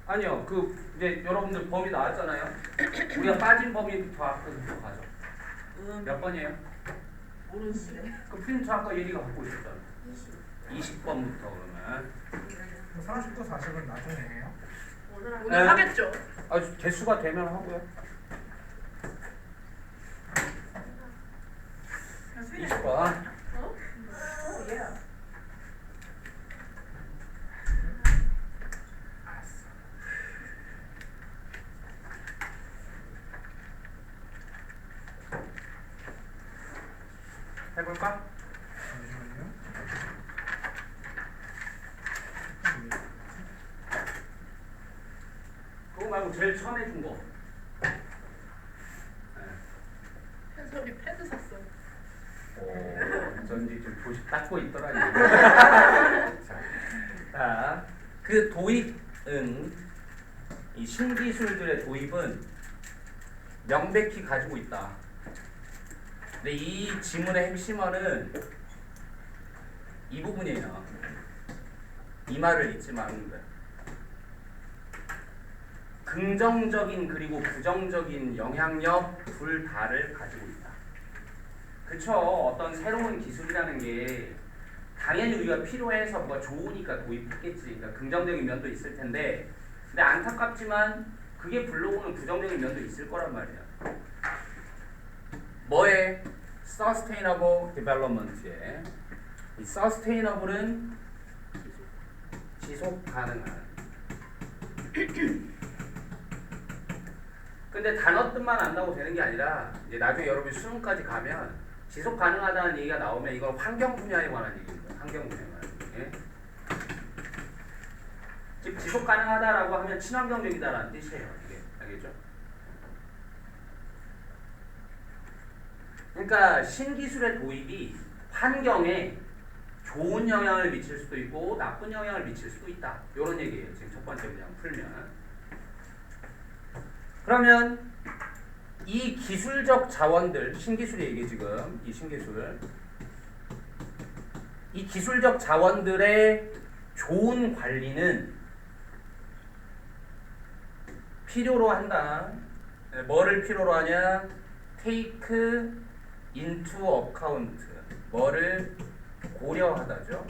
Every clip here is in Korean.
아니요. 그 이제 여러분들 범위 나왔잖아요. 우리가 빠진 범위부터 앞서부터 가죠. 몇 번이에요? 모르시네. 그 프린트 아까 얘기가 갖고 있었잖아. 20번부터 그러면. 30도 40은 나중에 해요? 오늘 하겠죠. 아 개수가 되면 하고요. 20번. 어? 예. 해볼까? 잠시만요. 그거 말고 제일 처음 해준 거. 현섭이 패드 샀어요. 어쩐지 좀 조식 닦고 있더라니. 자, 그 도입은 이 신기술들의 도입은 명백히 가지고 있다. 근데 이 지문의 핵심어는 이 부분이에요. 이 말을 잊지 마는 거야. 긍정적인 그리고 부정적인 영향력 둘 다를 가지고 있다. 그쵸? 어떤 새로운 기술이라는 게 당연히 우리가 필요해서 뭐가 좋으니까 도입했겠지. 그러니까 긍정적인 면도 있을 텐데, 근데 안타깝지만 그게 불러오는 부정적인 면도 있을 거란 말이야. 뭐에? Sustainable Development에 이 Sustainable은 지속 가능한. 근데 단어 뜻만 안다고 되는 게 아니라 이제 나중에 여러분이 수능까지 가면 지속 가능하다는 얘기가 나오면 이건 환경 분야에 관한 얘기입니다. 환경 분야에 관한 얘기. 즉 지속 가능하다라고 하면 친환경적이다라는 뜻이에요. 이게 알겠죠? 그러니까 신기술의 도입이 환경에 좋은 영향을 미칠 수도 있고 나쁜 영향을 미칠 수도 있다. 이런 얘기예요. 지금 첫 번째 그냥 풀면. 그러면 이 기술적 자원들, 신기술의 얘기 지금 이 신기술, 이 기술적 자원들의 좋은 관리는 필요로 한다. 뭐를 필요로 하냐? take into account. 뭐를 고려하다죠.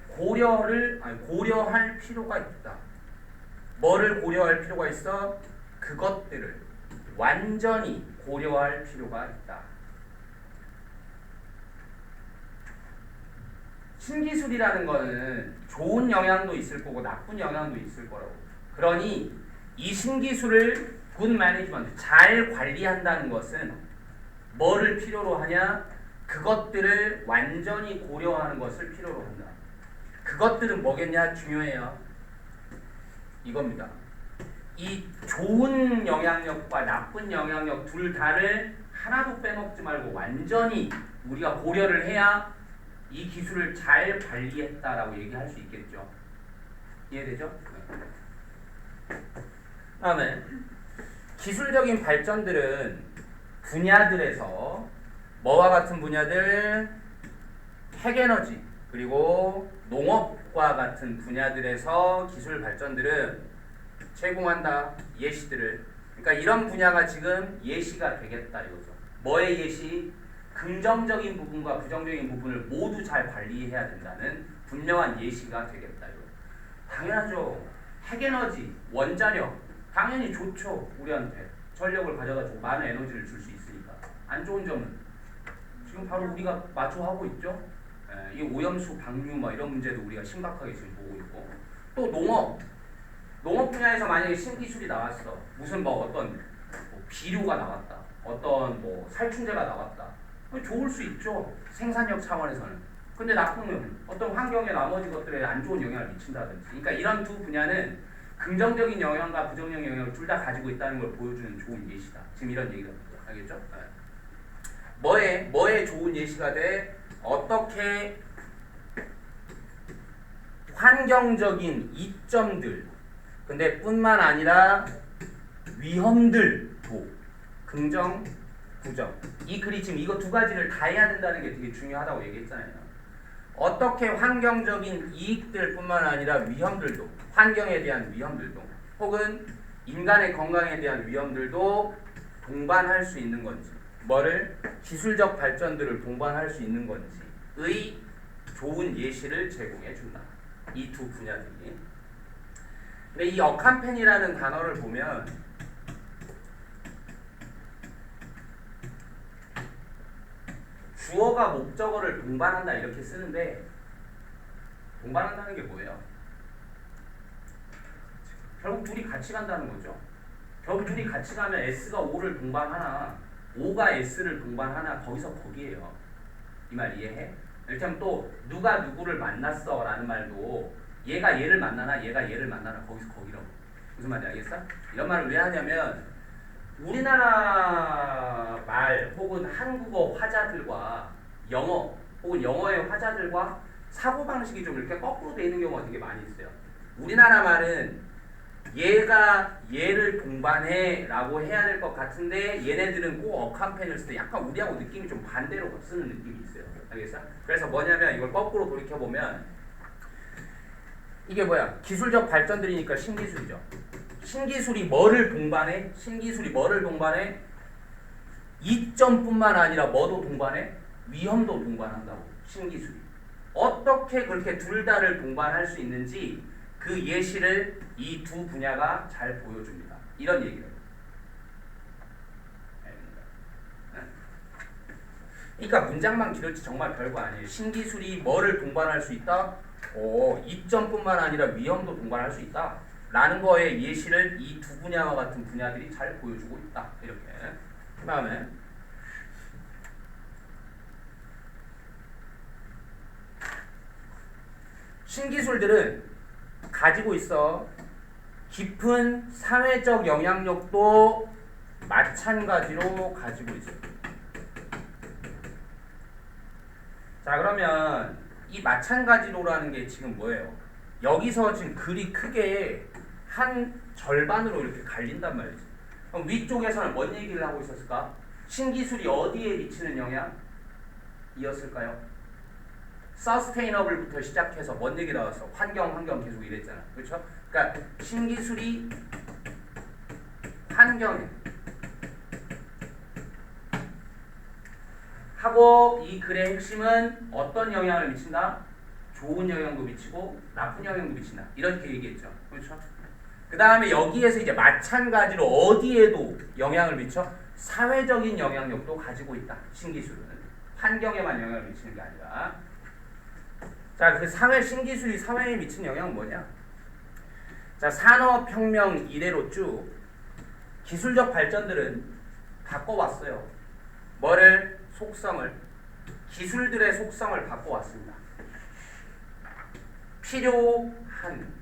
고려할 필요가 있다. 뭐를 고려할 필요가 있어? 그것들을 완전히 고려할 필요가 있다. 신기술이라는 거는 좋은 영향도 있을 거고 나쁜 영향도 있을 거라고. 그러니 이 신기술을 굿 매니지먼트, 잘 관리한다는 것은 뭐를 필요로 하냐? 그것들을 완전히 고려하는 것을 필요로 한다. 그것들은 뭐겠냐? 중요해요. 이겁니다. 이 좋은 영향력과 나쁜 영향력 둘 다를 하나도 빼먹지 말고 완전히 우리가 고려를 해야 이 기술을 잘 관리했다라고 얘기할 수 있겠죠. 이해되죠? 다음에 기술적인 발전들은 분야들에서 뭐와 같은 분야들? 핵에너지 그리고 농업과 같은 분야들에서 기술 발전들은 제공한다. 예시들을. 그러니까 이런 분야가 지금 예시가 되겠다 이거죠. 뭐의 예시? 긍정적인 부분과 부정적인 부분을 모두 잘 관리해야 된다는 분명한 예시가 되겠다 이거. 당연하죠. 핵에너지, 원자력 당연히 좋죠. 우리한테 전력을 가져가지고 많은 에너지를 줄 수 있으니까. 안 좋은 점은 지금 바로 우리가 마주하고 있죠. 이 오염수 방류 뭐 이런 문제도 우리가 심각하게 지금 보고 있고, 또 농업 분야에서 만약에 신기술이 나왔어. 무슨 뭐 어떤 뭐 비료가 나왔다. 어떤 뭐 살충제가 나왔다. 좋을 수 있죠. 생산력 차원에서는. 근데 나쁘면 어떤 환경에 나머지 것들에 안 좋은 영향을 미친다든지. 그러니까 이런 두 분야는 긍정적인 영향과 부정적인 영향을 둘 다 가지고 있다는 걸 보여주는 좋은 예시다. 지금 이런 얘기가 알겠죠? 네. 뭐에 좋은 예시가 돼? 어떻게 환경적인 이점들, 근데 뿐만 아니라 위험들도 긍정, 부정. 이 글이 지금 이거 두 가지를 다 해야 된다는 게 되게 중요하다고 얘기했잖아요. 어떻게 환경적인 이익들뿐만 아니라 위험들도, 환경에 대한 위험들도 혹은 인간의 건강에 대한 위험들도 동반할 수 있는 건지, 뭐를 기술적 발전들을 동반할 수 있는 건지의 좋은 예시를 제공해 준다. 이 두 분야들이. 근데 이 어캄펜이라는 단어를 보면 주어가 목적어를 동반한다 이렇게 쓰는데, 동반한다는 게 뭐예요? 결국 둘이 같이 간다는 거죠. 결국 둘이 같이 가면 S가 O를 동반하나 O가 S를 동반하나 거기서 거기에요. 이 말 이해해? 이렇게 하면 또 누가 누구를 만났어 라는 말도 얘가 얘를 만나나 얘가 얘를 만나나 거기서 거기라고. 무슨 말인지 알겠어? 이런 말을 왜 하냐면 우리나라 말 혹은 한국어 화자들과 영어 혹은 영어의 화자들과 사고방식이 좀 이렇게 거꾸로 돼 있는 경우가 되게 많이 있어요. 우리나라 말은 얘가 얘를 동반해 라고 해야 될 것 같은데 얘네들은 꼭 어캄펜을 쓸 때 약간 우리하고 느낌이 좀 반대로 쓰는 느낌이 있어요. 알겠어? 그래서 뭐냐면 이걸 거꾸로 돌이켜보면 이게 뭐야? 기술적 발전들이니까 신기술이죠. 신기술이 뭐를 동반해? 신기술이 뭐를 동반해? 이점뿐만 아니라 뭐도 동반해? 위험도 동반한다고. 신기술이. 어떻게 그렇게 둘 다를 동반할 수 있는지 그 예시를 이 두 분야가 잘 보여줍니다. 이런 얘기를. 그러니까 문장만 길었지 정말 별거 아니에요. 신기술이 뭐를 동반할 수 있다? 이점뿐만 아니라 위험도 동반할 수 있다. 라는 거의 예시를 이 두 분야와 같은 분야들이 잘 보여주고 있다. 이렇게. 그 다음에 신기술들은 가지고 있어 깊은 사회적 영향력도 마찬가지로 가지고 있어요. 자, 그러면 이 마찬가지로라는 게 지금 뭐예요? 여기서 지금 글이 크게 한 절반으로 이렇게 갈린단 말이지. 그럼 위쪽에서는 뭔 얘기를 하고 있었을까? 신기술이 어디에 미치는 영향이었을까요? 서스테이너블부터 시작해서 뭔 얘기 나왔어? 환경 계속 이랬잖아. 그렇죠? 그러니까 신기술이 환경에 하고 이 글의 핵심은 어떤 영향을 미친다? 좋은 영향도 미치고 나쁜 영향도 미친다. 이렇게 얘기했죠. 그렇죠? 그 다음에 여기에서 이제 마찬가지로 어디에도 영향을 미쳐? 사회적인 영향력도 가지고 있다. 신기술은. 환경에만 영향을 미치는 게 아니라. 자, 그 신기술이 사회에 미친 영향은 뭐냐? 자, 산업혁명 이래로 쭉 기술적 발전들은 바꿔왔어요. 뭐를? 속성을. 기술들의 속성을 바꿔왔습니다. 필요한,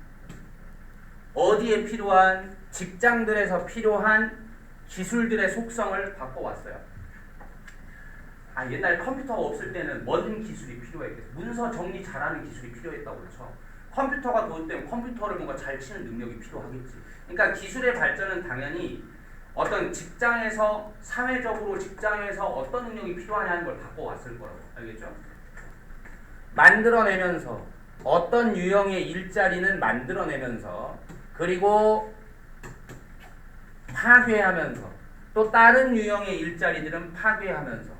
어디에 필요한, 직장들에서 필요한 기술들의 속성을 바꿔왔어요. 옛날 컴퓨터가 없을 때는 뭔 기술이 필요했겠어? 문서 정리 잘하는 기술이 필요했다고 그렇죠? 컴퓨터가 도입되면 컴퓨터를 뭔가 잘 치는 능력이 필요하겠지. 그러니까 기술의 발전은 당연히 어떤 직장에서 사회적으로 직장에서 어떤 능력이 필요하냐는 걸 바꿔왔을 거라고. 알겠죠? 만들어내면서 어떤 유형의 일자리는 만들어내면서 그리고 파괴하면서 또 다른 유형의 일자리들은 파괴하면서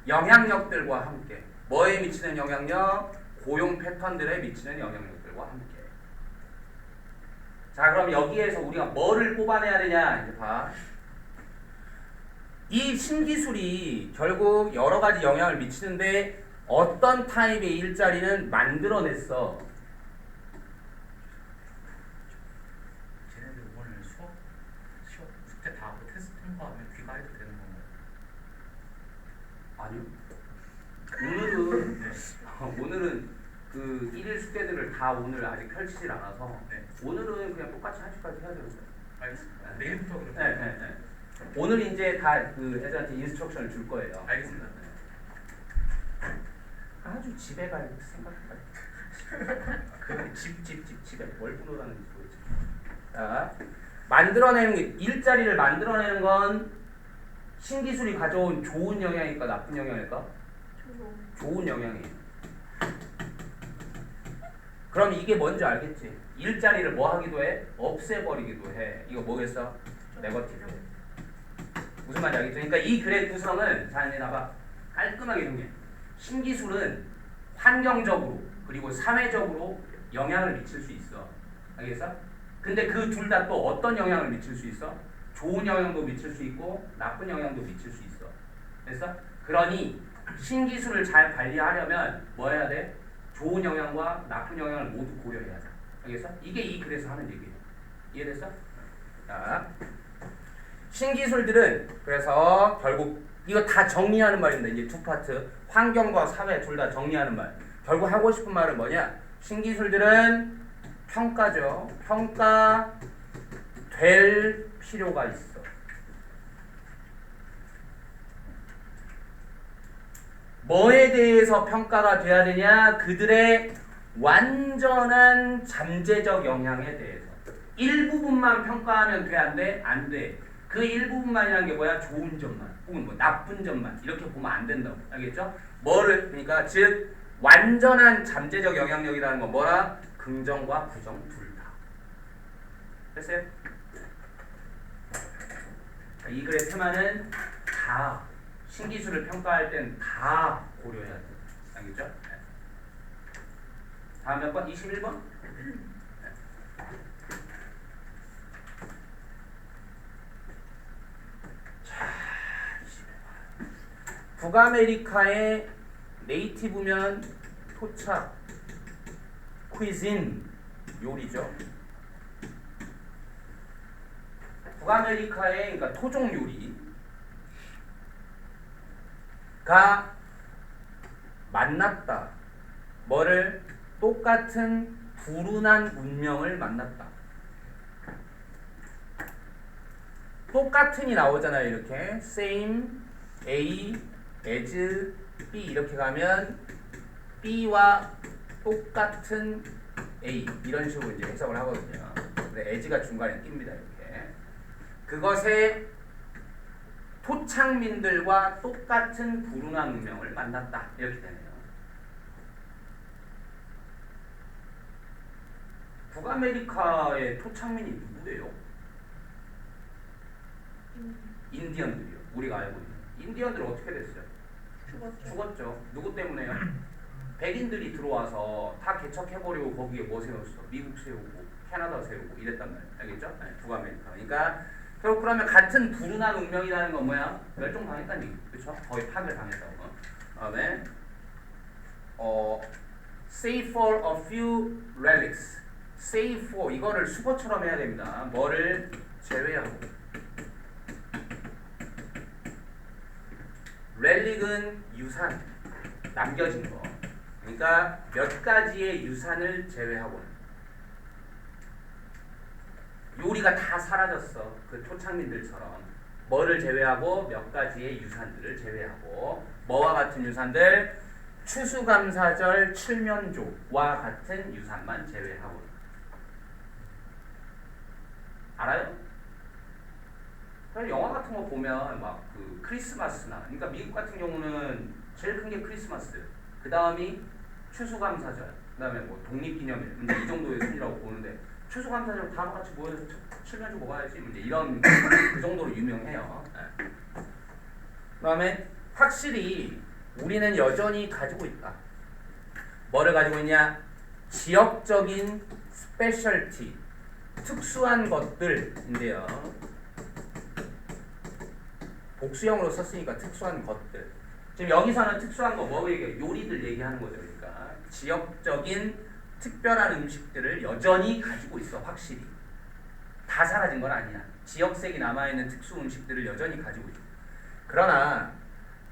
영향력들과 함께 뭐에 미치는 영향력? 고용 패턴들에 미치는 영향력들과 함께. 자, 그럼 여기에서 우리가 뭐를 뽑아내야 되냐? 이제 봐. 이 신기술이 결국 여러 가지 영향을 미치는데 어떤 타입의 일자리는 만들어냈어. 쟤네들 오늘 수업 숙제 다 하고 테스트 통과하면 귀가해도 되는 건가요? 아니요. 오늘은 그 1일 숙제들을 다 오늘 아직 펼치질 않아서 네. 오늘은 그냥 똑같이 1시까지 해야 되는 거예요. 알겠습니다. 내일부터 그럼. 네. 오늘 이제 다 그 애들한테 인스트럭션을 줄 거예요. 알겠습니다. 아주 집에 갈 생각까지. 그 집에 뭘 부르라는지 모르겠지. 자, 만들어내는 게, 일자리를 만들어내는 건 신기술이 가져온 좋은 영향일까 나쁜 영향일까? 좋은 영향이에요. 그럼 이게 뭔지 알겠지? 일자리를 뭐 하기도 해? 없애버리기도 해. 이거 뭐겠어? 네거티브. 무슨 말인지 알겠죠? 그러니까 이 글의 구성은 자 이제 나봐 깔끔하게 정리해. 신기술은 환경적으로 그리고 사회적으로 영향을 미칠 수 있어. 알겠어? 근데 그 둘 다 또 어떤 영향을 미칠 수 있어? 좋은 영향도 미칠 수 있고 나쁜 영향도 미칠 수 있어. 됐어? 그러니 신기술을 잘 관리하려면 뭐 해야 돼? 좋은 영향과 나쁜 영향을 모두 고려해야 돼. 알겠어? 이게 이 글에서 하는 얘기예요. 이해됐어? 자, 신기술들은 그래서 결국 이거 다 정리하는 말입니다. 이제 두 파트 환경과 사회 둘 다 정리하는 말. 결국 하고 싶은 말은 뭐냐? 신기술들은 평가죠. 평가될 필요가 있어. 뭐에 대해서 평가가 돼야 되냐? 그들의 완전한 잠재적 영향에 대해서. 일부분만 평가하면 돼? 안 돼? 안 돼. 그 일부분만이라는 게 뭐야? 좋은 점만 혹은 뭐 나쁜 점만 이렇게 보면 안 된다고. 알겠죠? 뭐를 그러니까 즉 완전한 잠재적 영향력이라는 건 뭐라? 긍정과 부정 둘 다. 됐어요? 이 글의 테마는 다 신기술을 평가할 땐 다 고려해야 돼. 알겠죠? 네. 다음 몇 번? 21번? 북아메리카의 네이티브면 토착, 퀴진, 요리죠. 북아메리카의 그러니까 토종 요리가 만났다. 뭐를? 똑같은 불운한 운명을 만났다. 똑같은이 나오잖아요. 이렇게 same, A, as, B 이렇게 가면 B와 똑같은 A 이런 식으로 이제 해석을 하거든요. 근데 as가 중간에 띕니다. 이렇게 그것의 토착민들과 똑같은 불운한 운명을 만났다. 이렇게 되네요. 북아메리카의 토착민이 누구예요? 인디언들이요. 우리가 알고 있는 인디언들 어떻게 됐어요? 죽었죠. 누구 때문에요? 백인들이 들어와서 다 개척해버리고 거기에 뭐 세웠어? 미국 세우고 캐나다 세우고 이랬단 말이에요. 알겠죠? 네, 북아메리카. 그러니까 결국 그러면 같은 불운한 운명이라는 건 뭐야? 멸종당했다는 얘기. 그렇죠? 거의 파괴당해서. 그다음에 save for a few relics. save for 이거를 수거처럼 해야 됩니다. 뭐를 제외하고. 렐릭은 유산, 남겨진 거. 그러니까 몇 가지의 유산을 제외하고는 요리가 다 사라졌어. 그 토착민들처럼 뭐를 제외하고 몇 가지의 유산들을 제외하고 뭐와 같은 유산들? 추수감사절 칠면조와 같은 유산만 제외하고는. 알아요? 영화 같은 거 보면 막 그 크리스마스나 그러니까 미국 같은 경우는 제일 큰 게 크리스마스 그 다음이 추수감사절 그 다음에 뭐 독립기념일 이제 이 정도의 순위라고 보는데 추수감사절 다 같이 모여서 칠면조 먹어야지 이제 이런 그 정도로 유명해요. 네. 그 다음에 확실히 우리는 여전히 가지고 있다. 뭐를 가지고 있냐? 지역적인 스페셜티 특수한 것들인데요. 복수형으로 썼으니까 특수한 것들. 지금 여기서는 특수한 거 뭐 얘기해요? 요리들 얘기하는 거죠. 그러니까 지역적인 특별한 음식들을 여전히 가지고 있어. 확실히. 다 사라진 건 아니야. 지역색이 남아있는 특수 음식들을 여전히 가지고 있어. 그러나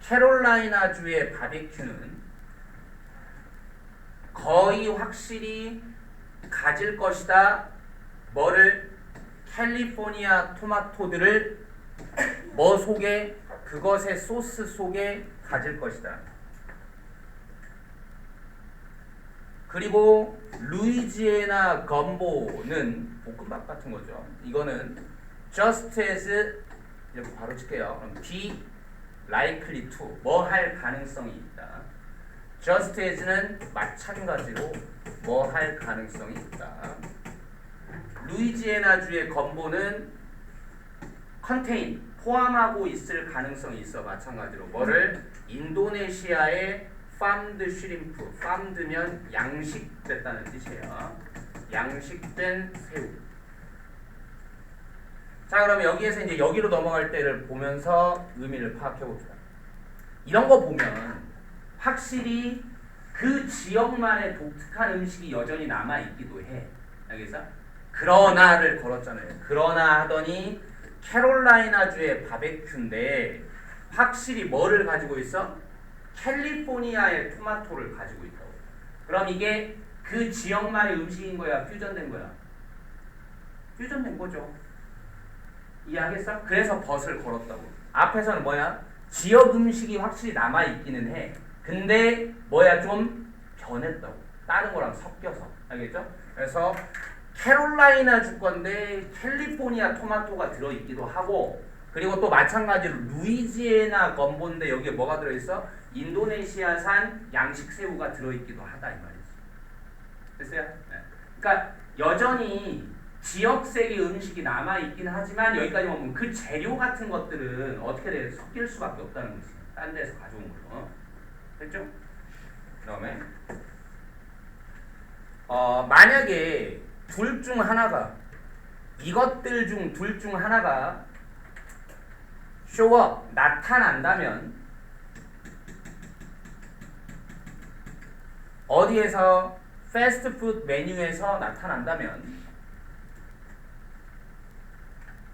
캐롤라이나주의 바비큐는 거의 확실히 가질 것이다. 뭐를? 캘리포니아 토마토들을 뭐 속에? 그것의 소스 속에 가질 것이다. 그리고 루이지애나 건보는 볶음밥 같은 거죠. 이거는 just as 이렇게 바로 칠게요. 그럼 be likely to 뭐 할 가능성이 있다. just as는 마찬가지로 뭐 할 가능성이 있다. 루이지애나주의 건보는 contain 포함하고 있을 가능성이 있어. 마찬가지로 뭐를 인도네시아의 farmed shrimp, farmed면 양식됐다는 뜻이에요. 양식된 새우. 자, 그러면 여기에서 이제 여기로 넘어갈 때를 보면서 의미를 파악해 봅시다. 이런 거 보면 확실히 그 지역만의 독특한 음식이 여전히 남아 있기도 해. 알겠어? 그러나를 걸었잖아요. 그러나 하더니 캐롤라이나주의 바베큐인데 확실히 뭐를 가지고 있어? 캘리포니아의 토마토를 가지고 있다고. 그럼 이게 그 지역만의 음식인 거야? 퓨전된 거야? 퓨전된 거죠. 이해하겠어? 그래서 벗을 걸었다고. 앞에서는 뭐야? 지역 음식이 확실히 남아있기는 해. 근데 뭐야? 좀 변했다고. 다른 거랑 섞여서. 알겠죠? 그래서 캐롤라이나 주건데 캘리포니아 토마토가 들어있기도 하고, 그리고 또 마찬가지로 루이지애나 건보인데 여기에 뭐가 들어있어? 인도네시아산 양식 새우가 들어있기도 하다 이 말이지. 됐어요? 네. 그러니까 여전히 지역색의 음식이 남아있긴 하지만 여기까지 보면 그 재료 같은 것들은 어떻게 돼? 섞일 수밖에 없다는 거지. 딴 데서 가져온 걸로. 됐죠? 그 다음에 만약에 둘 중 하나가, 이것들 중 둘 중 하나가 show up, 나타난다면 어디에서? 패스트푸드 메뉴에서 나타난다면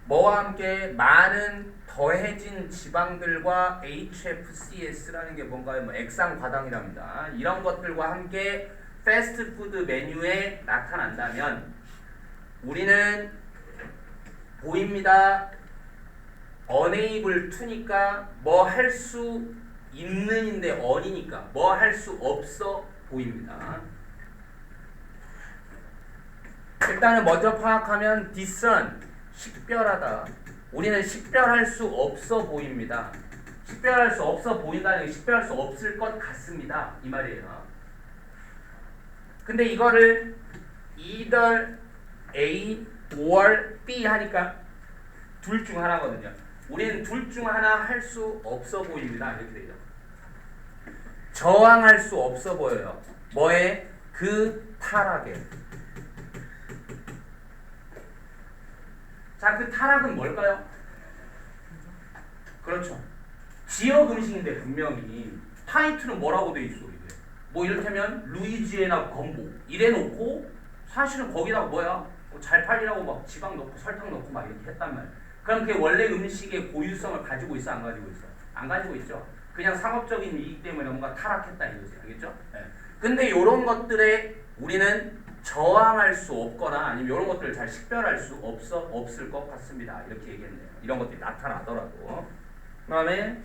뭐와 함께 많은 더해진 지방들과 HFCS라는 게 뭔가요? 뭐 액상과당이랍니다. 이런 것들과 함께 패스트푸드 메뉴에 나타난다면 우리는 보입니다. unable to니까 뭐 할 수 있는인데 on이니까 뭐 할 수 없어 보입니다. 일단은 먼저 파악하면 discern 식별하다. 우리는 식별할 수 없어 보입니다. 식별할 수 없어 보인다는 게 식별할 수 없을 것 같습니다. 이 말이에요. 근데 이거를 either A or B 하니까 둘 중 하나거든요. 우리는 둘 중 하나 할 수 없어 보입니다. 이렇게 되죠. 저항할 수 없어 보여요. 뭐에? 그 타락에. 자, 그 타락은 뭘까요? 그렇죠. 지역 음식인데 분명히 타이틀은 뭐라고 돼 있어 이게. 뭐 이를테면 루이지애나 건보 이래놓고 사실은 거기다가 뭐야? 잘 팔리라고 막 지방 넣고 설탕 넣고 막 이렇게 했단 말이야. 그럼 그게 원래 음식의 고유성을 가지고 있어 안 가지고 있어? 안 가지고 있죠. 그냥 상업적인 이익 때문에 뭔가 타락했다 이거지. 알겠죠? 네. 근데 이런 것들에 우리는 저항할 수 없거나 아니면 이런 것들을 잘 식별할 수 없을 것 같습니다. 이렇게 얘기했네요. 이런 것들이 나타나더라도. 그 다음에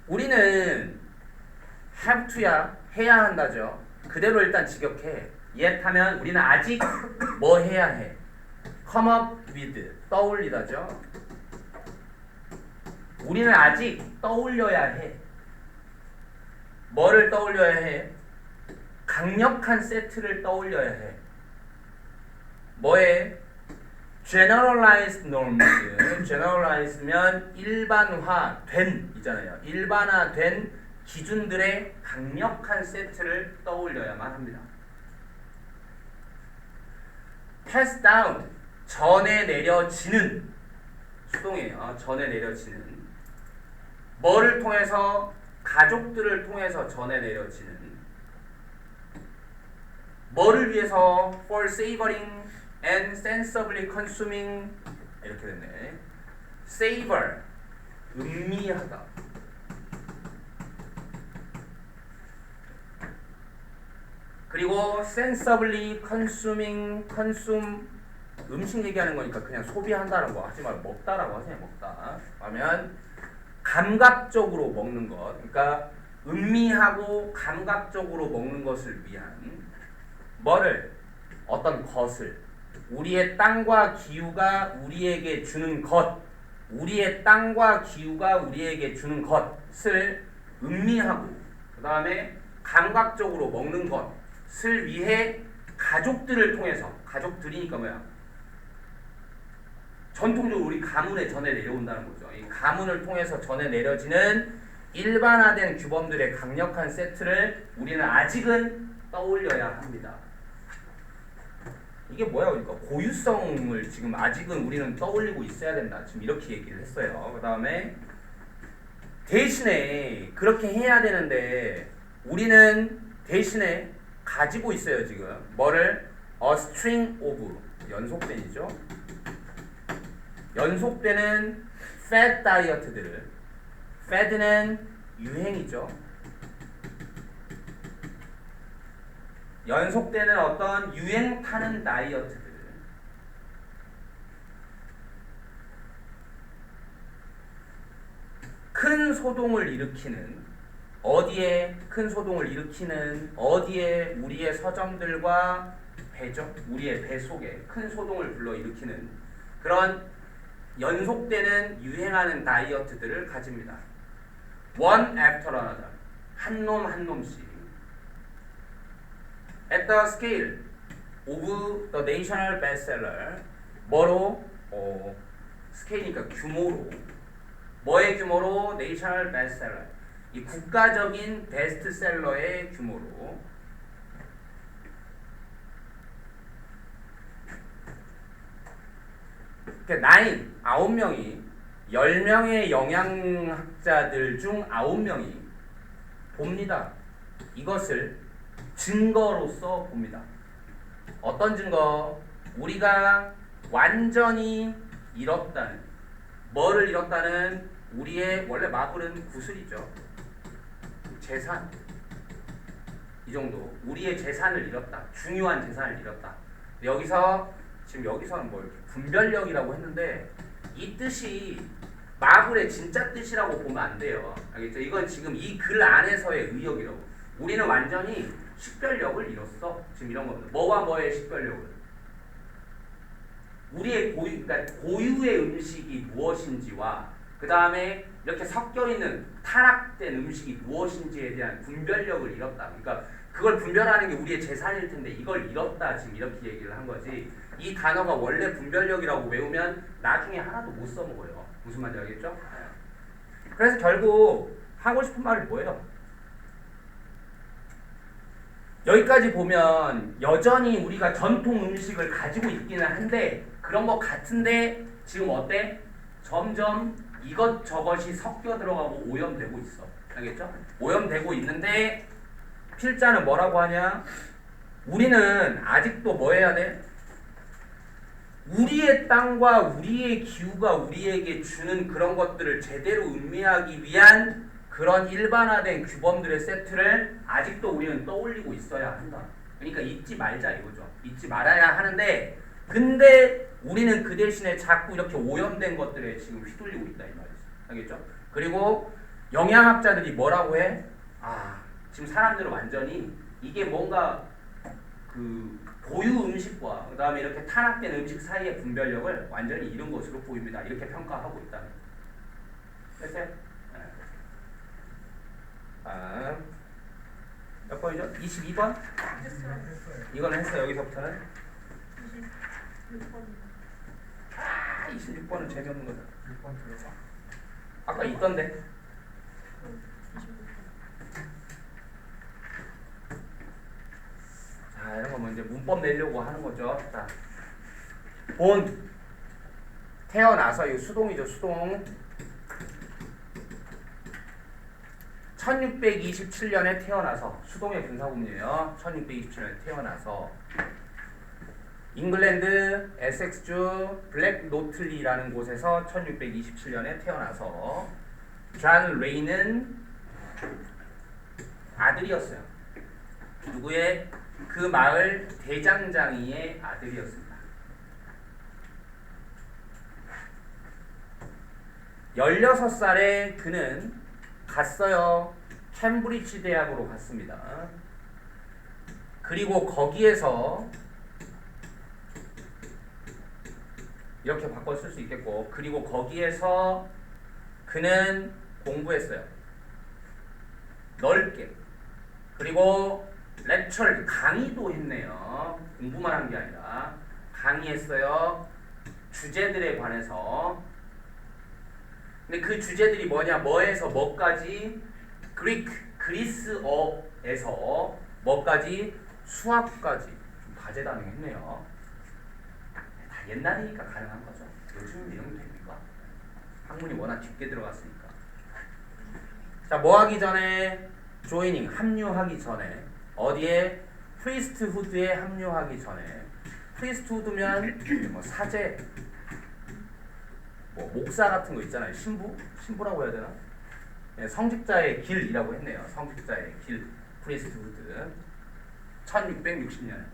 우리는 have to야 해야 한다죠. 그대로 일단 직역해. yet 하면 우리는 아직 뭐 해야 해? come up with 떠올리다죠. 우리는 아직 떠올려야 해. 뭐를 떠올려야 해? 강력한 세트를 떠올려야 해. 뭐에? generalized norms. generalized면 일반화된 이잖아요. 일반화된 기준들의 강력한 세트를 떠올려야만 합니다. pass down. 전해 내려지는 수동이에요. 전해 내려지는. 뭐를 통해서? 가족들을 통해서 전해 내려지는. 뭐를 위해서? for savoring and sensibly consuming. 이렇게 됐네. savor 음미하다. 그리고 sensibly consuming consume 음식 얘기하는 거니까 그냥 소비한다는 거 하지 말고 먹다라고 하세요. 먹다 하면 감각적으로 먹는 것. 그러니까 음미하고 감각적으로 먹는 것을 위한 뭐를? 어떤 것을. 우리의 땅과 기후가 우리에게 주는 것. 우리의 땅과 기후가 우리에게 주는 것을 음미하고 그 다음에 감각적으로 먹는 것을 위해 가족들을 통해서 가족들이니까 뭐야? 전통적으로 우리 가문에 전해 내려온다는 거죠. 이 가문을 통해서 전해 내려지는 일반화된 규범들의 강력한 세트를 우리는 아직은 떠올려야 합니다. 이게 뭐야 그러니까 고유성을 지금 아직은 우리는 떠올리고 있어야 된다. 지금 이렇게 얘기를 했어요. 그 다음에 대신에 그렇게 해야 되는데 우리는 대신에 가지고 있어요 지금 뭐를 a string of 연속된이죠. 연속되는 fad 다이어트들을 fad는 유행이죠. 연속되는 어떤 유행 타는 다이어트들 큰 소동을 일으키는 어디에 큰 소동을 일으키는 어디에 우리의 서점들과 배죠 우리의 배 속에 큰 소동을 불러일으키는 그런 연속되는 유행하는 다이어트들을 가집니다. One after another 한 놈 한 놈씩 at the scale of the national bestseller 뭐로? 스케일이니까 규모로 뭐의 규모로? national bestseller 이 국가적인 베스트셀러의 규모로 그러니까 9명이 10명의 영양학자들 중 9명이 봅니다. 이것을 증거로서 봅니다. 어떤 증거? 우리가 완전히 잃었다는 뭐를 잃었다는 우리의 원래 마블은 구슬이죠. 재산 이 정도 우리의 재산을 잃었다. 중요한 재산을 잃었다. 여기서 지금 여기서는 뭐 이렇게 분별력이라고 했는데 이 뜻이 마블의 진짜 뜻이라고 보면 안 돼요. 알겠죠? 이건 지금 이 글 안에서의 의역이라고. 우리는 완전히 식별력을 잃었어. 지금 이런 겁니다. 뭐와 뭐의 식별력을? 우리의 그러니까 고유의 음식이 무엇인지와 그 다음에 이렇게 섞여 있는 타락된 음식이 무엇인지에 대한 분별력을 잃었다. 그러니까 그걸 분별하는 게 우리의 재산일 텐데 이걸 잃었다. 지금 이렇게 얘기를 한 거지. 이 단어가 원래 분별력이라고 외우면 나중에 하나도 못 써먹어요. 무슨 말인지 알겠죠? 그래서 결국 하고 싶은 말이 뭐예요? 여기까지 보면 여전히 우리가 전통 음식을 가지고 있기는 한데 그런 것 같은데 지금 어때? 점점 이것저것이 섞여 들어가고 오염되고 있어. 알겠죠? 오염되고 있는데 필자는 뭐라고 하냐? 우리는 아직도 뭐 해야 돼? 우리의 땅과 우리의 기후가 우리에게 주는 그런 것들을 제대로 음미하기 위한 그런 일반화된 규범들의 세트를 아직도 우리는 떠올리고 있어야 한다. 그러니까 잊지 말자 이거죠. 잊지 말아야 하는데 근데 우리는 그 대신에 자꾸 이렇게 오염된 것들에 지금 휘둘리고 있다 이 말이죠. 알겠죠? 그리고 영양학자들이 뭐라고 해? 지금 사람들은 완전히 이게 뭔가 그 고유 음식과 그 다음에 이렇게 탄압된 음식 사이의 분별력을 완전히 잃은 것으로 보입니다. 이렇게 평가하고 있다. 됐어요? 몇 번이죠? 22번? 했어요. 이거는 했어요. 여기서부터는 26번이요. 26번은 재미없는 거다. 6번 들어봐. 아까 있던데. 26번. 자, 이런 거 뭐 이제 문법 내려고 하는 거죠. 자, 본 태어나서 이 수동이죠. 수동. 1627년에 태어나서 수동의 분사구문이에요. 1627년에 태어나서 잉글랜드 에섹스주 블랙 노틀리라는 곳에서 1627년에 태어나서 존 레이는 아들이었어요. 누구의? 그 마을 대장장이의 아들이었습니다. 16살에 그는 갔어요. 캠브리지 대학으로 갔습니다. 그리고 거기에서 이렇게 바꿔 쓸 수 있겠고, 그리고 거기에서 그는 공부했어요. 넓게. 그리고 렉처를 강의도 했네요. 공부만 한 게 아니라 강의했어요. 주제들에 관해서. 근데 그 주제들이 뭐냐? 뭐에서 뭐까지? 그리스어에서 뭐까지? 수학까지. 좀 다재다능했네요. 다 옛날이니까 가능한 거죠. 요즘은 이런 게 됩니까? 학문이 워낙 깊게 들어갔으니까. 자, 뭐 하기 전에? 조이닝, 합류하기 전에. 어디에? 프리스트후드에 합류하기 전에. 프리스트후드면 뭐 사제, 뭐 목사 같은 거 있잖아요. 신부라고 해야 되나? 네, 성직자의 길이라고 했네요. 성직자의 길, 프리스트후드. 1660년.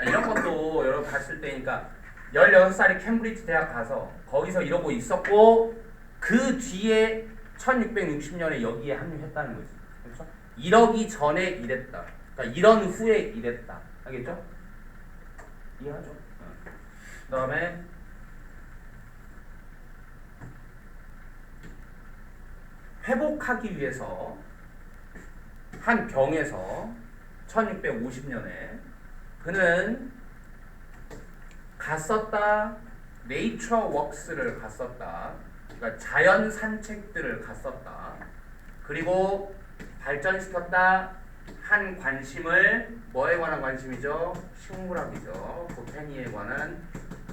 이런 것도 여러분 봤을 때니까 16살에 캠브리지 대학 가서 거기서 이러고 있었고, 그 뒤에 1660년에 여기에 합류했다는 거지. 그렇죠? 이러기 전에 이랬다. 그러니까 이런 후에 이랬다. 알겠죠? 이해하죠? 그 다음에 회복하기 위해서 한 병에서 1650년에 그는 갔었다. 네이처 워크스를 갔었다. 그러니까 자연 산책들을 갔었다. 그리고 발전시켰다. 한 관심을 뭐에 관한 관심이죠? 식물학이죠. 보타니에 관한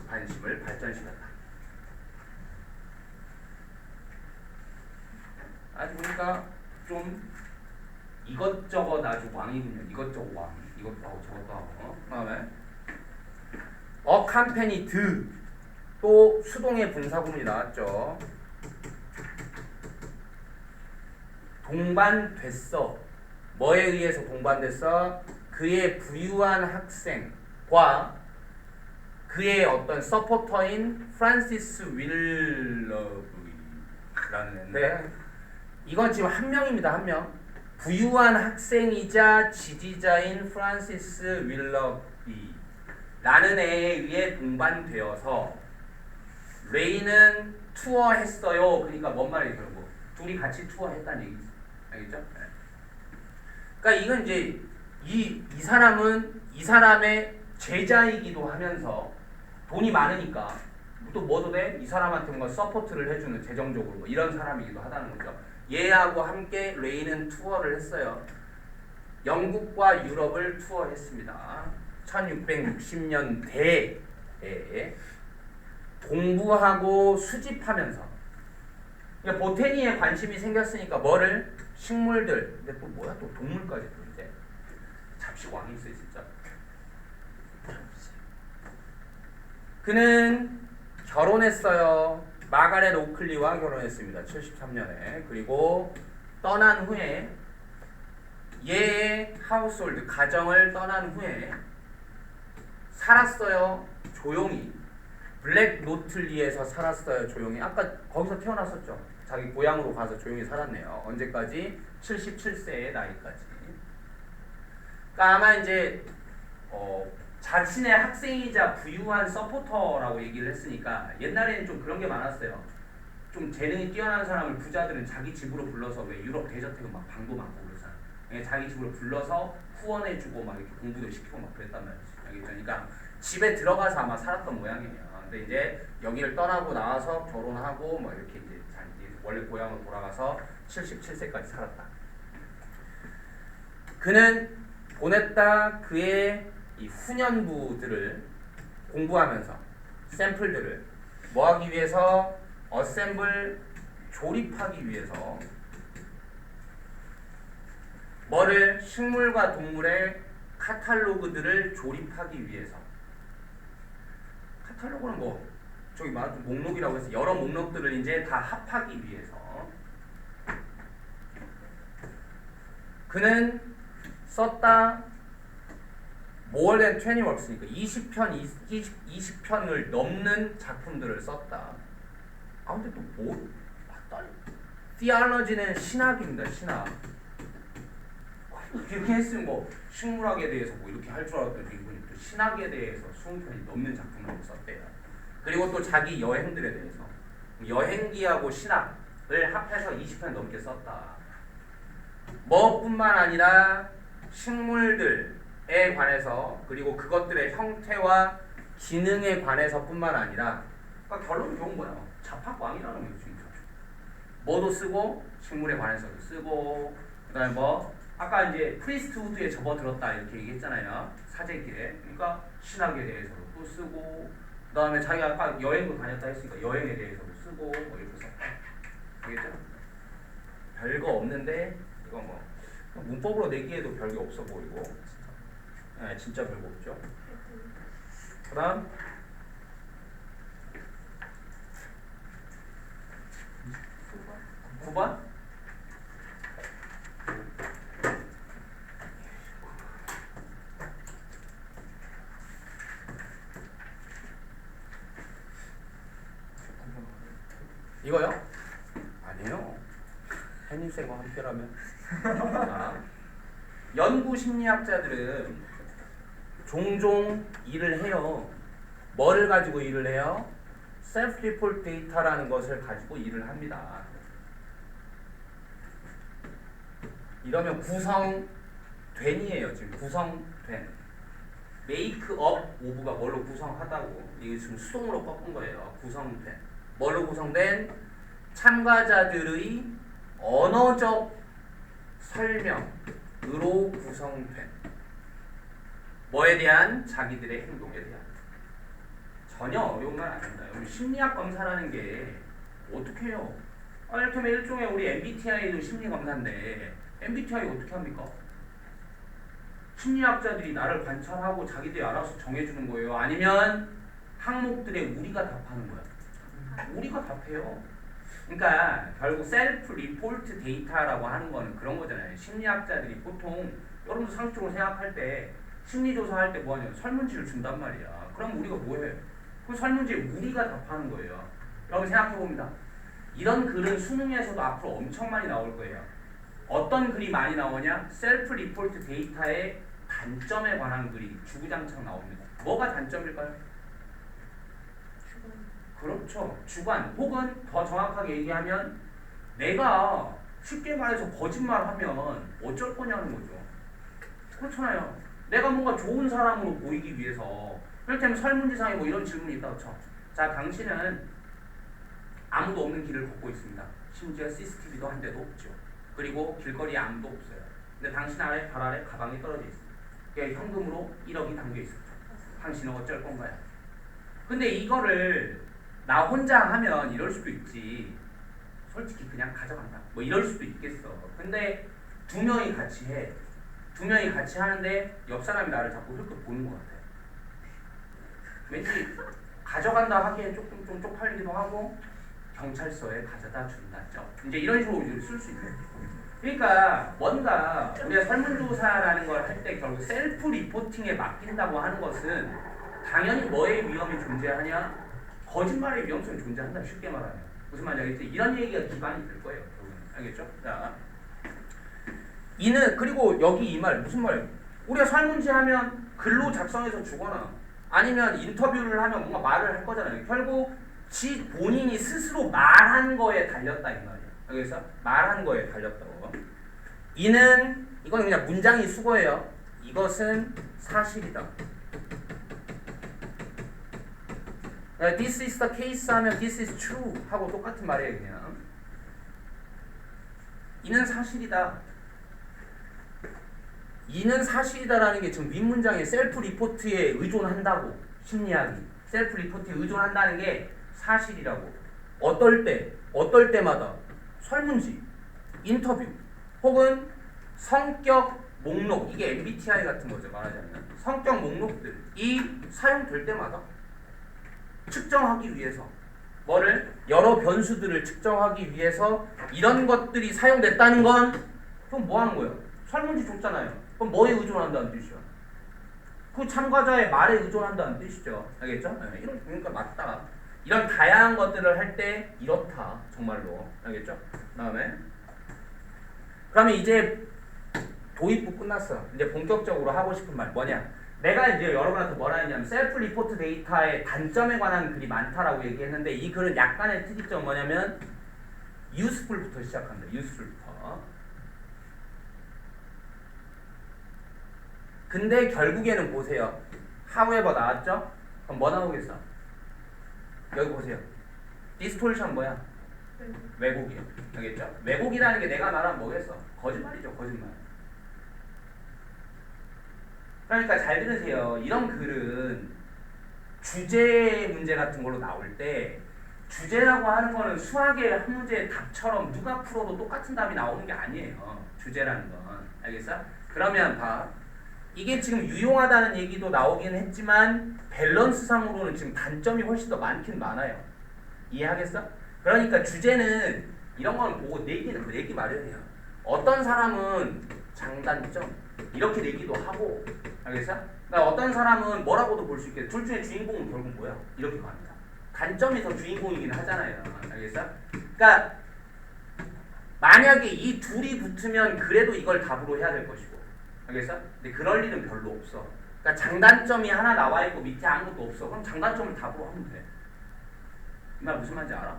관심을 발전시켰다. 아주 보니까 좀 이것저것 아주 왕이군요. 이것저것 왕. 이것도 하고 저것도 하고. 그다음에 어캄페니드, 또 수동의 분사구문이 나왔죠. 동반됐어. 뭐에 의해서 동반됐어? 그의 부유한 학생과 그의 어떤 서포터인 프란시스 윌러브라는 애인데, 이건 지금 한 명입니다. 한 명. 부유한 학생이자 지지자인 프란시스 윌러비 라는 애에 의해 동반되어서 레이는 투어했어요. 그러니까 뭔 말이에요? 뭐 둘이 같이 투어했다는 얘기죠. 알겠죠? 네. 그러니까 이건 이제 이 사람은 이 사람의 제자이기도 하면서 돈이 많으니까 또 뭐도 돼? 이 사람한테 뭔가 서포트를 해주는, 재정적으로 뭐 이런 사람이기도 하다는 거죠. 얘하고 함께 레이는 투어를 했어요. 영국과 유럽을 투어했습니다. 1660년대에 공부하고 수집하면서, 그러니까 보테니에 관심이 생겼으니까 뭐를? 식물들. 근데 또 뭐야? 또 동물까지 또 이제 잡식왕이 있어요 진짜. 그는 결혼했어요. 마가렛 오클리와 결혼했습니다. 73년에. 그리고 떠난 후에 얘의 하우스홀드, 가정을 떠난 후에 살았어요. 조용히. 블랙 노틀리에서 살았어요. 조용히. 아까 거기서 태어났었죠. 자기 고향으로 가서 조용히 살았네요. 언제까지? 77세의 나이까지. 그러니까 아마 이제 자신의 학생이자 부유한 서포터라고 얘기를 했으니까 옛날에는 좀 그런 게 많았어요. 좀 재능이 뛰어난 사람을 부자들은 자기 집으로 불러서, 왜 유럽 대저택은 막 방도 많고 그러잖아. 자기 집으로 불러서 후원해주고 막 이렇게 공부도 시키고 막 그랬단 말이지. 알겠죠? 그러니까 집에 들어가서 아마 살았던 모양이에요. 근데 이제 여기를 떠나고 나와서 결혼하고 뭐 이렇게 이제 원래 고향으로 돌아가서 77세까지 살았다. 그는 보냈다. 그의 이 후년부들을 공부하면서 샘플들을 뭐 하기 위해서? 어셈블, 조립하기 위해서. 뭐를? 식물과 동물의 카탈로그들을 조립하기 위해서. 카탈로그는 뭐 저기 말하는 목록이라고 해서 여러 목록들을 이제 다 합하기 위해서. 그는 썼다. more than 20 works니까 20편을 넘는 작품들을 썼다. 아 근데 또 뭐? theology는 신학입니다. 신학. 이렇게 했으면 뭐 식물학에 대해서 뭐 이렇게 할 줄 알았더니 이분이 또 신학에 대해서 20편이 넘는 작품을 썼대요. 그리고 또 자기 여행들에 대해서 여행기하고 신학을 합해서 20편 넘게 썼다. 뭐뿐만 아니라 식물들에 관해서 그리고 그것들의 형태와 기능에 관해서뿐만 아니라 그러니까 결론은 좋은 거야. 자팍왕이라는 거죠. 진짜. 뭐도 쓰고 식물에 관해서도 쓰고 그다음에 뭐 아까 이제 프리스트우드에 접어들었다 이렇게 얘기했잖아요. 사제길에. 그러니까 신학에 대해서도 또 쓰고 그다음에 자기가 아까 여행도 다녔다 했으니까 여행에 대해서도 쓰고 뭐 이렇게 썼다. 알겠죠? 별거 없는데 이거 뭐 문법으로 내기에도 별게 없어 보이고 네, 진짜 별거 없죠. 그다음 9번 이거요? 아니에요. 해님쌤과 함께라면 연구 심리학자들은 종종 일을 해요. 뭐를 가지고 일을 해요? 셀프 리포트 데이터라는 것을 가지고 일을 합니다. 이러면 구성된이에요. 지금 구성된. make up of가 뭘로 구성하다고. 이게 지금 수동으로 꺾은 거예요. 구성된. 뭘로 구성된? 참가자들의 언어적 설명으로 구성된. 뭐에 대한? 자기들의 행동에 대한. 전혀 어려운 건 아닙니다. 여러분 심리학 검사라는 게 어떻게 해요? 이렇게 하면 일종의 우리 MBTI도 심리 검사인데 MBTI 어떻게 합니까? 심리학자들이 나를 관찰하고 자기들이 알아서 정해주는 거예요? 아니면 항목들에 우리가 답하는 거야? 우리가 답해요. 그러니까 결국 셀프 리포트 데이터라고 하는 거는 그런 거잖아요. 심리학자들이 보통 여러분도 상식적으로 생각할 때 심리조사 할 때 뭐 하냐? 설문지를 준단 말이야. 그럼 우리가 뭐 해? 그 설문지에 우리가 답하는 거예요. 여러분 생각해 봅니다. 이런 글은 수능에서도 앞으로 엄청 많이 나올 거예요. 어떤 글이 많이 나오냐? 셀프 리포트 데이터의 단점에 관한 글이 주구장창 나옵니다. 뭐가 단점일까요? 그렇죠. 주관 혹은 더 정확하게 얘기하면 내가 쉽게 말해서 거짓말하면 어쩔 거냐는 거죠. 그렇잖아요. 내가 뭔가 좋은 사람으로 보이기 위해서 그렇다면 설문지상에 뭐 이런 질문이 있다고 쳐. 자, 당신은 아무도 없는 길을 걷고 있습니다. 심지어 CCTV도 한 대도 없죠. 그리고 길거리에 아무도 없어요. 근데 당신 아래 발 아래 가방이 떨어져 있습니다. 그게 현금으로 1억이 담겨 있습니다. 당신은 어쩔 건가요? 근데 이거를 나 혼자 하면 이럴 수도 있지. 솔직히 그냥 가져간다. 뭐 이럴 수도 있겠어. 근데 두 명이 같이 해. 두 명이 같이 하는데 옆 사람이 나를 자꾸 흘끗 보는 것 같아. 왠지 가져간다 하기엔 조금 좀 쪽팔리기도 하고 경찰서에 가져다 준다죠. 이제 이런 식으로 쓸 수 있는. 그러니까 뭔가 우리가 설문조사라는 걸 할 때 결국 셀프 리포팅에 맡긴다고 하는 것은 당연히 뭐의 위험이 존재하냐? 거짓말의 위험성이 존재한다. 쉽게 말하면. 무슨 말인지 알겠지? 이런 얘기가 기반이 될 거예요. 알겠죠? 자, 이는 그리고 여기 이 말 무슨 말이에요? 우리가 설문지 하면 글로 작성해서 주거나 아니면 인터뷰를 하면 뭔가 말을 할 거잖아요. 결국 지 본인이 스스로 말한 거에 달렸다 이 말이에요. 그래서 말한 거에 달렸다고. 이는 이건 그냥 문장이 수거예요. 이것은 사실이다. This is the case 하면 this is true 하고 똑같은 말이에요. 그냥 이는 사실이다. 이는 사실이다라는 게 지금 윗문장에 셀프 리포트에 의존한다고. 심리학이 셀프 리포트에 의존한다는 게 사실이라고. 어떨 때마다 설문지, 인터뷰 혹은 성격 목록, 이게 MBTI 같은 거죠. 말하자면 성격 목록들이 사용될 때마다 측정하기 위해서 뭐를? 여러 변수들을 측정하기 위해서 이런 것들이 사용됐다는 건 그럼 뭐 하는 거예요? 설문지 줬잖아요. 그럼 뭐에 의존한다는 뜻이야? 그 참가자의 말에 의존한다는 뜻이죠. 알겠죠? 네, 이런 그러니까 맞다. 이런 다양한 것들을 할 때 이렇다. 정말로. 알겠죠? 그다음에 그러면 이제 도입부 끝났어. 이제 본격적으로 하고 싶은 말 뭐냐? 내가 이제 여러분한테 뭐라 했냐면 셀프 리포트 데이터의 단점에 관한 글이 많다라고 얘기했는데 이 글은 약간의 특이점 뭐냐면 useful부터 시작합니다. useful부터. 근데 결국에는 보세요. however 나왔죠? 그럼 뭐 나오겠어? 여기 보세요. distortion 뭐야? 왜곡이에요. 알겠죠? 왜곡이라는 게 내가 말하면 뭐겠어? 거짓말이죠. 거짓말. 그러니까 잘 들으세요. 이런 글은 주제 문제 같은 걸로 나올 때 주제라고 하는 거는 수학의 한 문제의 답처럼 누가 풀어도 똑같은 답이 나오는 게 아니에요. 주제라는 건. 알겠어? 그러면 봐. 이게 지금 유용하다는 얘기도 나오긴 했지만 밸런스상으로는 지금 단점이 훨씬 더 많긴 많아요. 이해하겠어? 그러니까 주제는 이런 건 보고 내기 마련이에요. 어떤 사람은 장단점 이렇게 내기도 하고 알겠어? 그러니까 어떤 사람은 뭐라고도 볼 수 있겠어. 둘 중에 주인공은 결국 뭐야? 이렇게 갑니다. 단점이 더 주인공이긴 하잖아요. 알겠어? 그러니까 만약에 이 둘이 붙으면 그래도 이걸 답으로 해야 될 것이고 알겠어? 근데 그럴 일은 별로 없어. 그러니까 장단점이 하나 나와 있고 밑에 아무것도 없어. 그럼 장단점을 답으로 하면 돼. 이 말 무슨 말인지 알아?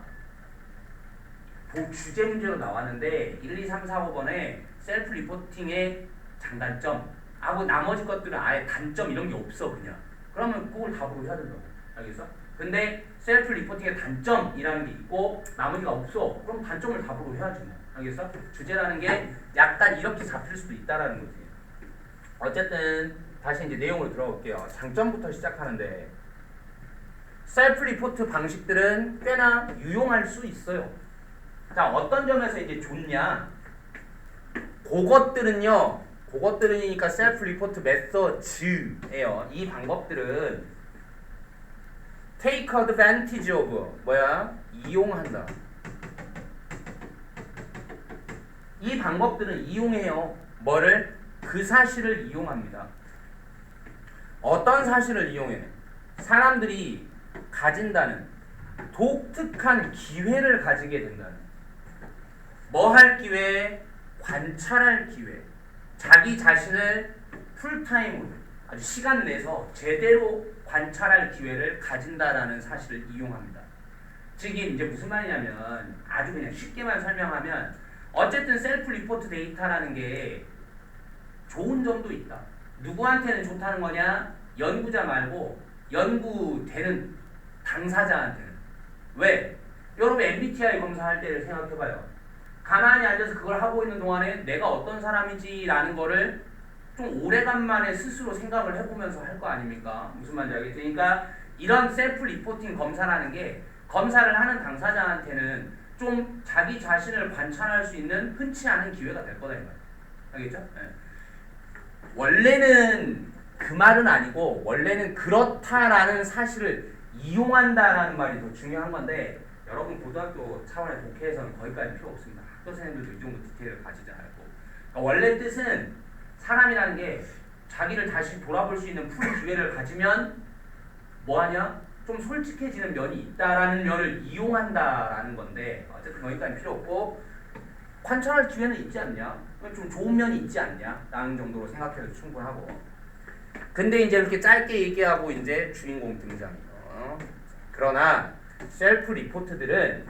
주제 문제로 나왔는데 1, 2, 3, 4, 5번에 셀프 리포팅의 장단점 하고 나머지 것들은 아예 단점 이런 게 없어 그냥. 그러면 그걸 답으로 해야 된다고. 알겠어? 근데 셀프 리포팅의 단점이라는 게 있고 나머지가 없어. 그럼 단점을 답으로 해야지 뭐. 알겠어? 주제라는 게 약간 이렇게 잡힐 수도 있다라는 거지. 어쨌든 다시 이제 내용으로 들어볼게요. 장점부터 시작하는데 셀프 리포트 방식들은 꽤나 유용할 수 있어요. 자, 어떤 점에서 이제 좋냐? 그것들이니까 셀프 리포트 메서드예요. 이 방법들은 take advantage of 이용한다. 이 방법들은 이용해요. 뭐를? 그 사실을 이용합니다. 어떤 사실을 이용해? 사람들이 가진다는 독특한 기회를 가지게 된다는. 뭐 할 기회? 관찰할 기회. 자기 자신을 풀타임으로 아주 시간 내서 제대로 관찰할 기회를 가진다라는 사실을 이용합니다. 즉 이게 이제 무슨 말이냐면 아주 그냥 쉽게만 설명하면 어쨌든 셀프 리포트 데이터라는 게 좋은 점도 있다. 누구한테는 좋다는 거냐? 연구자 말고 연구되는 당사자한테는. 왜? 여러분 MBTI 검사할 때를 생각해봐요. 가만히 앉아서 그걸 하고 있는 동안에 내가 어떤 사람인지라는 거를 좀 오래간만에 스스로 생각을 해보면서 할 거 아닙니까? 무슨 말인지 알겠죠? 그러니까 이런 셀프 리포팅 검사라는 게 검사를 하는 당사자한테는 좀 자기 자신을 관찰할 수 있는 흔치 않은 기회가 될 거다 이 말이에요. 알겠죠? 네. 원래는 그 말은 아니고 원래는 그렇다라는 사실을 이용한다라는 말이 더 중요한 건데 여러분 고등학교 차원의 독해에서는 거기까지 필요 없습니다. 학교 선생님들도 이 정도 디테일을 가지지 않고 그러니까 원래 뜻은 사람이라는 게 자기를 다시 돌아볼 수 있는 풀 기회를 가지면 뭐하냐? 좀 솔직해지는 면이 있다라는 면을 이용한다라는 건데 어쨌든 거기까지 필요 없고 관찰할 기회는 있지 않냐? 좀 좋은 면이 있지 않냐? 라는 정도로 생각해도 충분하고 근데 이제 이렇게 짧게 얘기하고 이제 주인공 등장이요. 그러나 셀프 리포트들은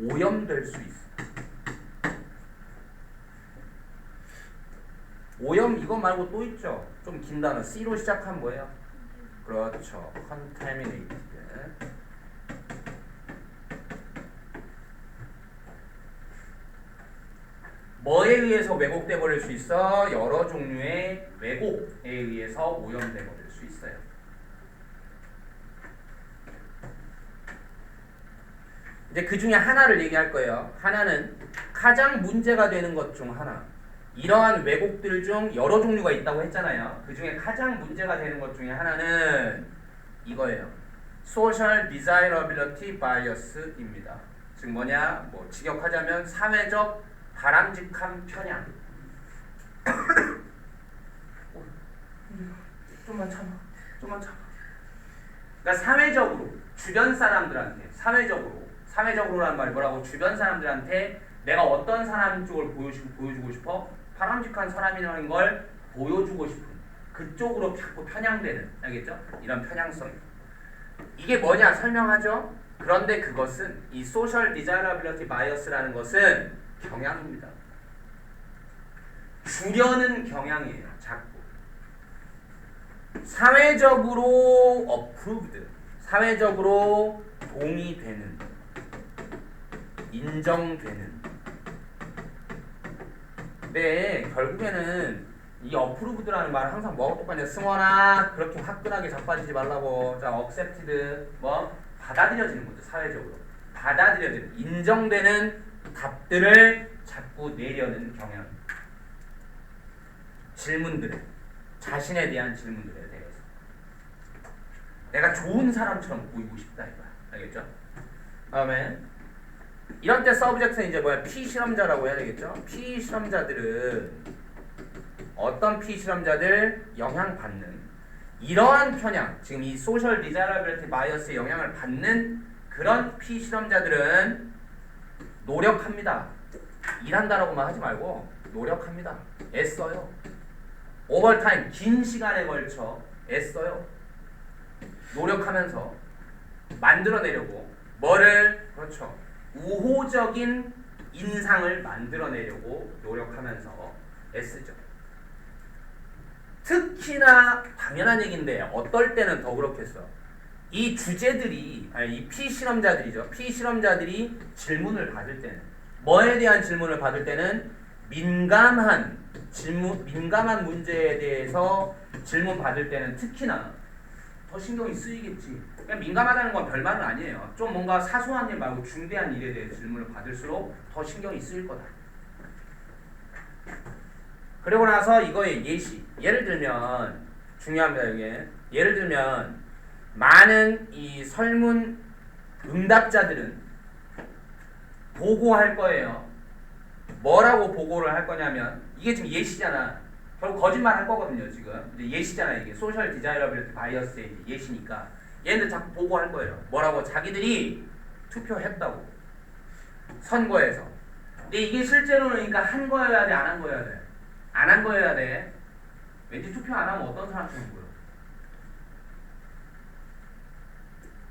오염될 수 있어. 오염 이거 말고 또 있죠. 좀 긴 단어 C로 시작한 뭐예요? 그렇죠. contaminated. 뭐에 의해서 왜곡돼 버릴 수 있어? 여러 종류의 왜곡에 의해서 오염돼 버릴 수 있어요. 이제 그 중에 하나를 얘기할 거예요. 하나는 가장 문제가 되는 것 중 하나. 이러한 왜곡들 중 여러 종류가 있다고 했잖아요. 그 중에 가장 문제가 되는 것 중에 하나는 이거예요. Social Desirability Bias입니다. 즉 뭐냐? 뭐 직역하자면 사회적 바람직한 편향. 좀만 참아. 그러니까 사회적으로 주변 사람들한테 사회적으로라는 말이 뭐라고? 주변 사람들한테 내가 어떤 사람 쪽을 보여주고 싶어? 바람직한 사람이라는 걸 보여주고 싶은 그쪽으로 자꾸 편향되는, 알겠죠? 이런 편향성. 이게 뭐냐 설명하죠? 그런데 그것은 이 social desirability bias라는 것은 경향입니다. 주려는 경향이에요. 자꾸. 사회적으로 approved, 사회적으로 동의되는, 인정되는. 근데 결국에는 이 approved라는 말은 항상 뭐하고 똑같냐? 승원아 그렇게 화끈하게 자빠지지 말라고. 자, accepted 뭐 받아들여지는 거죠. 사회적으로 받아들여지는, 인정되는 답들을 자꾸 내려는 경향. 질문들에, 자신에 대한 질문들에 대해서 내가 좋은 사람처럼 보이고 싶다 이거야. 알겠죠? 다음에 이런 때 서브젝트는 이제 뭐야? 피실험자라고 해야 되겠죠? 피실험자들은 어떤 피실험자들? 영향받는 이러한 편향, 지금 이 소셜 디자이러빌리티 바이어스의 영향을 받는 그런 피실험자들은 노력합니다. 일한다라고만 하지 말고 노력합니다. 애써요. 오버타임, 긴 시간에 걸쳐 애써요. 노력하면서 만들어내려고 뭐를? 그렇죠. 우호적인 인상을 만들어내려고 노력하면서 애쓰죠. 특히나 당연한 얘기인데 어떨 때는 더 그렇겠어. 이 주제들이, 아니 이 피실험자들이죠. 피실험자들이 질문을 받을 때는, 뭐에 대한 질문을 받을 때는 민감한 질문, 민감한 문제에 대해서 질문 받을 때는 특히나 더 신경이 쓰이겠지. 그냥 민감하다는 건 별말은 아니에요. 좀 뭔가 사소한 일 말고 중대한 일에 대해 질문을 받을수록 더 신경이 쓰일 거다. 그리고 나서 이거의 예시. 예를 들면 중요합니다. 이게 예를 들면 많은 이 설문 응답자들은 보고할 거예요. 뭐라고 보고를 할 거냐면, 이게 지금 예시잖아. 결국 거짓말 할 거거든요. 지금 이제 예시잖아. 이게 소셜 디자이러빌리티 바이어스의 예시니까 얘네들 자꾸 보고할 거예요. 뭐라고? 자기들이 투표했다고, 선거에서. 근데 이게 실제로는 그러니까 한 거여야 돼, 안 한 거여야 돼? 안 한 거여야 돼. 왠지 투표 안 하면 어떤 사람처럼 보여?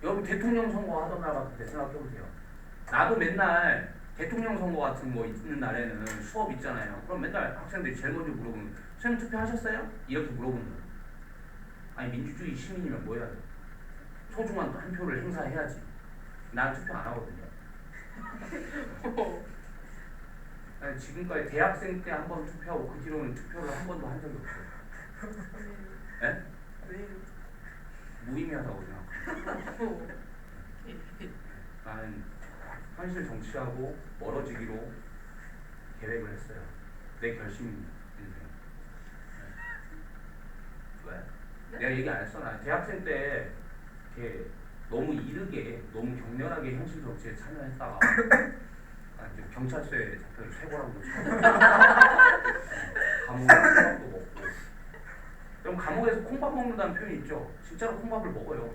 여러분 대통령 선거 하던 날 같은데 생각해보세요. 나도 맨날 대통령 선거 같은 거 있는 날에는 수업 있잖아요. 그럼 맨날 학생들이 제일 먼저 물어보는, 선생님 투표하셨어요? 이렇게 물어보는 거예요. 아니 민주주의 시민이면 뭐 해야 돼? 소중한 한 표를 행사해야지. 난 투표 안 하거든요. 아니, 지금까지 대학생 때 한 번 투표하고 그 뒤로는 투표를 한 번도 한 적이 없어요. 예? 무의미하다고 생각해요. 나는 현실 정치하고 멀어지기로 계획을 했어요. 내 결심입니다. 인생. 왜? 내가 얘기 안 했어. 나 대학생 때 이렇게 너무 이르게, 너무 격렬하게 현실 정치에 참여했다가 이제 경찰서에 잡혀서 쇠고랑도 쳐고 감옥에 콩밥도 먹고. 그럼 감옥에서 콩밥 먹는다는 표현이 있죠. 진짜로 콩밥을 먹어요.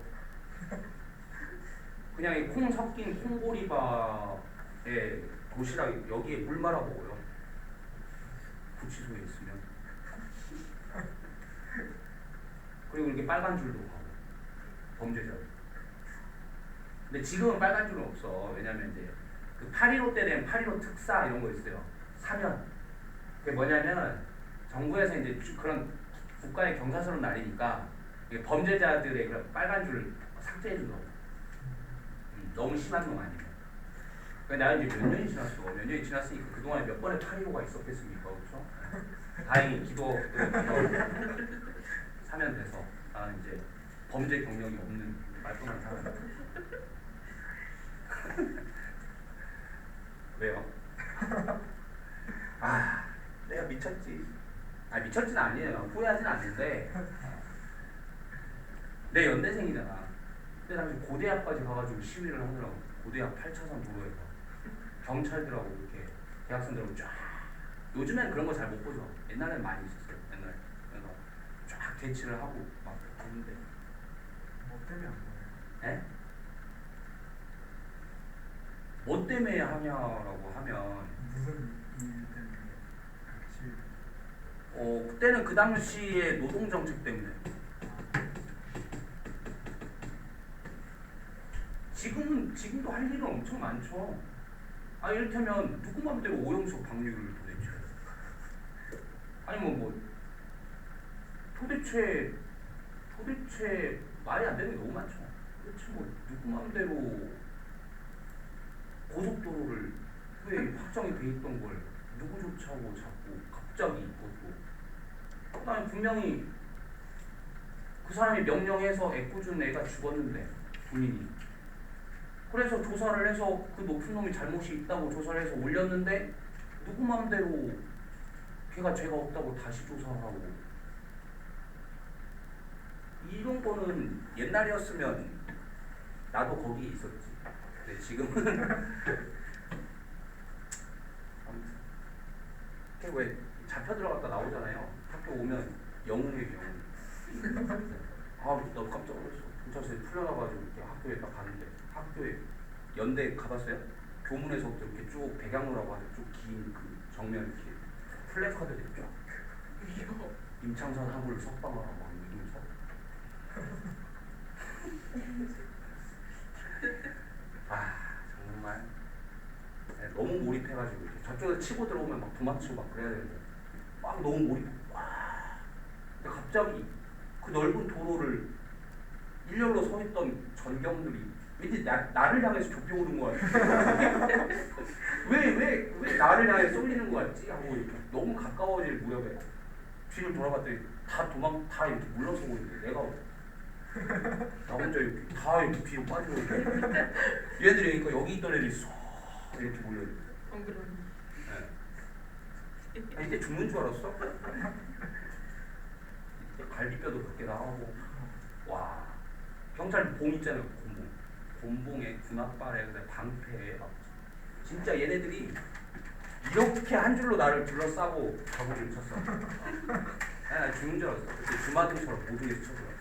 그냥 이 콩 섞인 콩보리밥에 도시락 여기에 물 말아 먹어요. 구치소에 있으면. 그리고 이렇게 빨간 줄도 가고, 범죄자. 근데 지금은 빨간 줄은 없어. 왜냐면 이제 그 8.15 때 된 8.15 특사 이런 거 있어요. 사면. 그게 뭐냐면 정부에서 이제 그런 국가의 경사스러운 날이니까 범죄자들의 그런 빨간 줄을 삭제해 준다고. 너무 심한 놈 아니면. 나는 이제 몇 년이 지났어. 몇 년이 지났으니까 그동안에 몇 번의 8.15가 있었겠습니까? 그렇죠? 다행히 기도 사면 돼서 나는 이제 범죄 경력이 없는 말끔한 사람. 왜요? 아, 내가 미쳤지. 아, 미쳤지는 아니에요. 후회하진 않는데 내 연대생이잖아. 근데 당시 고대학까지 가가지고 시위를 하더라고. 고대학 8차선 도로에서 경찰들하고 이렇게 대학생들하고 쫙. 요즘엔 그런 거 잘 못 보죠. 옛날에는 많이 있었어요. 옛날에. 그래서 쫙 대치를 하고 막 했는데. 뭐 때문에 안 보여요? 에? 뭐 때문에 하냐라고 하면 무슨 일 때문에 같이 그때는 그 당시의 노동 정책 때문에. 지금도 할 일은 엄청 많죠. 이를테면 누구 맘대로 오염수 방류를 도대체. 아니면 뭐 도대체 말이 안 되는 게 너무 많죠. 도대체 뭐 누구 맘대로 고속도로를 왜 확정이 돼 있던 걸 누구조차고 자꾸 갑자기 그것도. 그다음에 분명히 그 사람이 명령해서 애꿎은 애가 죽었는데 본인이. 그래서 조사를 해서 그 높은 놈이 잘못이 있다고 조사를 해서 올렸는데 누구 맘대로 걔가 죄가 없다고 다시 조사를 하고. 이런 거는 옛날이었으면 나도 거기 있었지. 근데 지금은 아무튼 걔 왜 잡혀 들어갔다 나오잖아요. 학교 오면 영웅이에요, 영웅. 나 깜짝 놀랐어. 경찰서에 풀려나가지고 이렇게 학교에 딱 가는데, 학교에 연대 가봤어요? 교문에서부터 이렇게 쭉 백양로라고 하죠. 쭉 긴 그 정면 이렇게 플래카드들 쫙. 임창선 한글 석방하라고 하는 이름서. 정말 너무 몰입해가지고 저쪽에서 치고 들어오면 막 도망치고 막 그래야 되는데 막 너무 몰입. 근데 갑자기 그 넓은 도로를 일렬로 서 있던 전경들이 왠지 나를 향해서 좁혀 오는 거 같아. 왜 나를 향해 쏠리는 거 같지? 하고 이렇게 너무 가까워질 무렵에 뒤를 돌아봤더니 다 이렇게 물러서고 있는데 내가 나 혼자 이렇게 다 이렇게 뒤로 빠지고 있고 얘들이 그러니까 여기 있던 애들이 쏙 이렇게 몰려있고. 네. 이때 죽는 줄 알았어? 이때 갈비뼈도 그렇게 나오고. 와, 경찰 봉 있잖아요. 곤봉에 군합발에 방패에 진짜 얘네들이 이렇게 한 줄로 나를 둘러싸고 가구를 쳤어. 나 죽는 줄 알았어. 그때 주마등처럼 모두에서 쳐들어.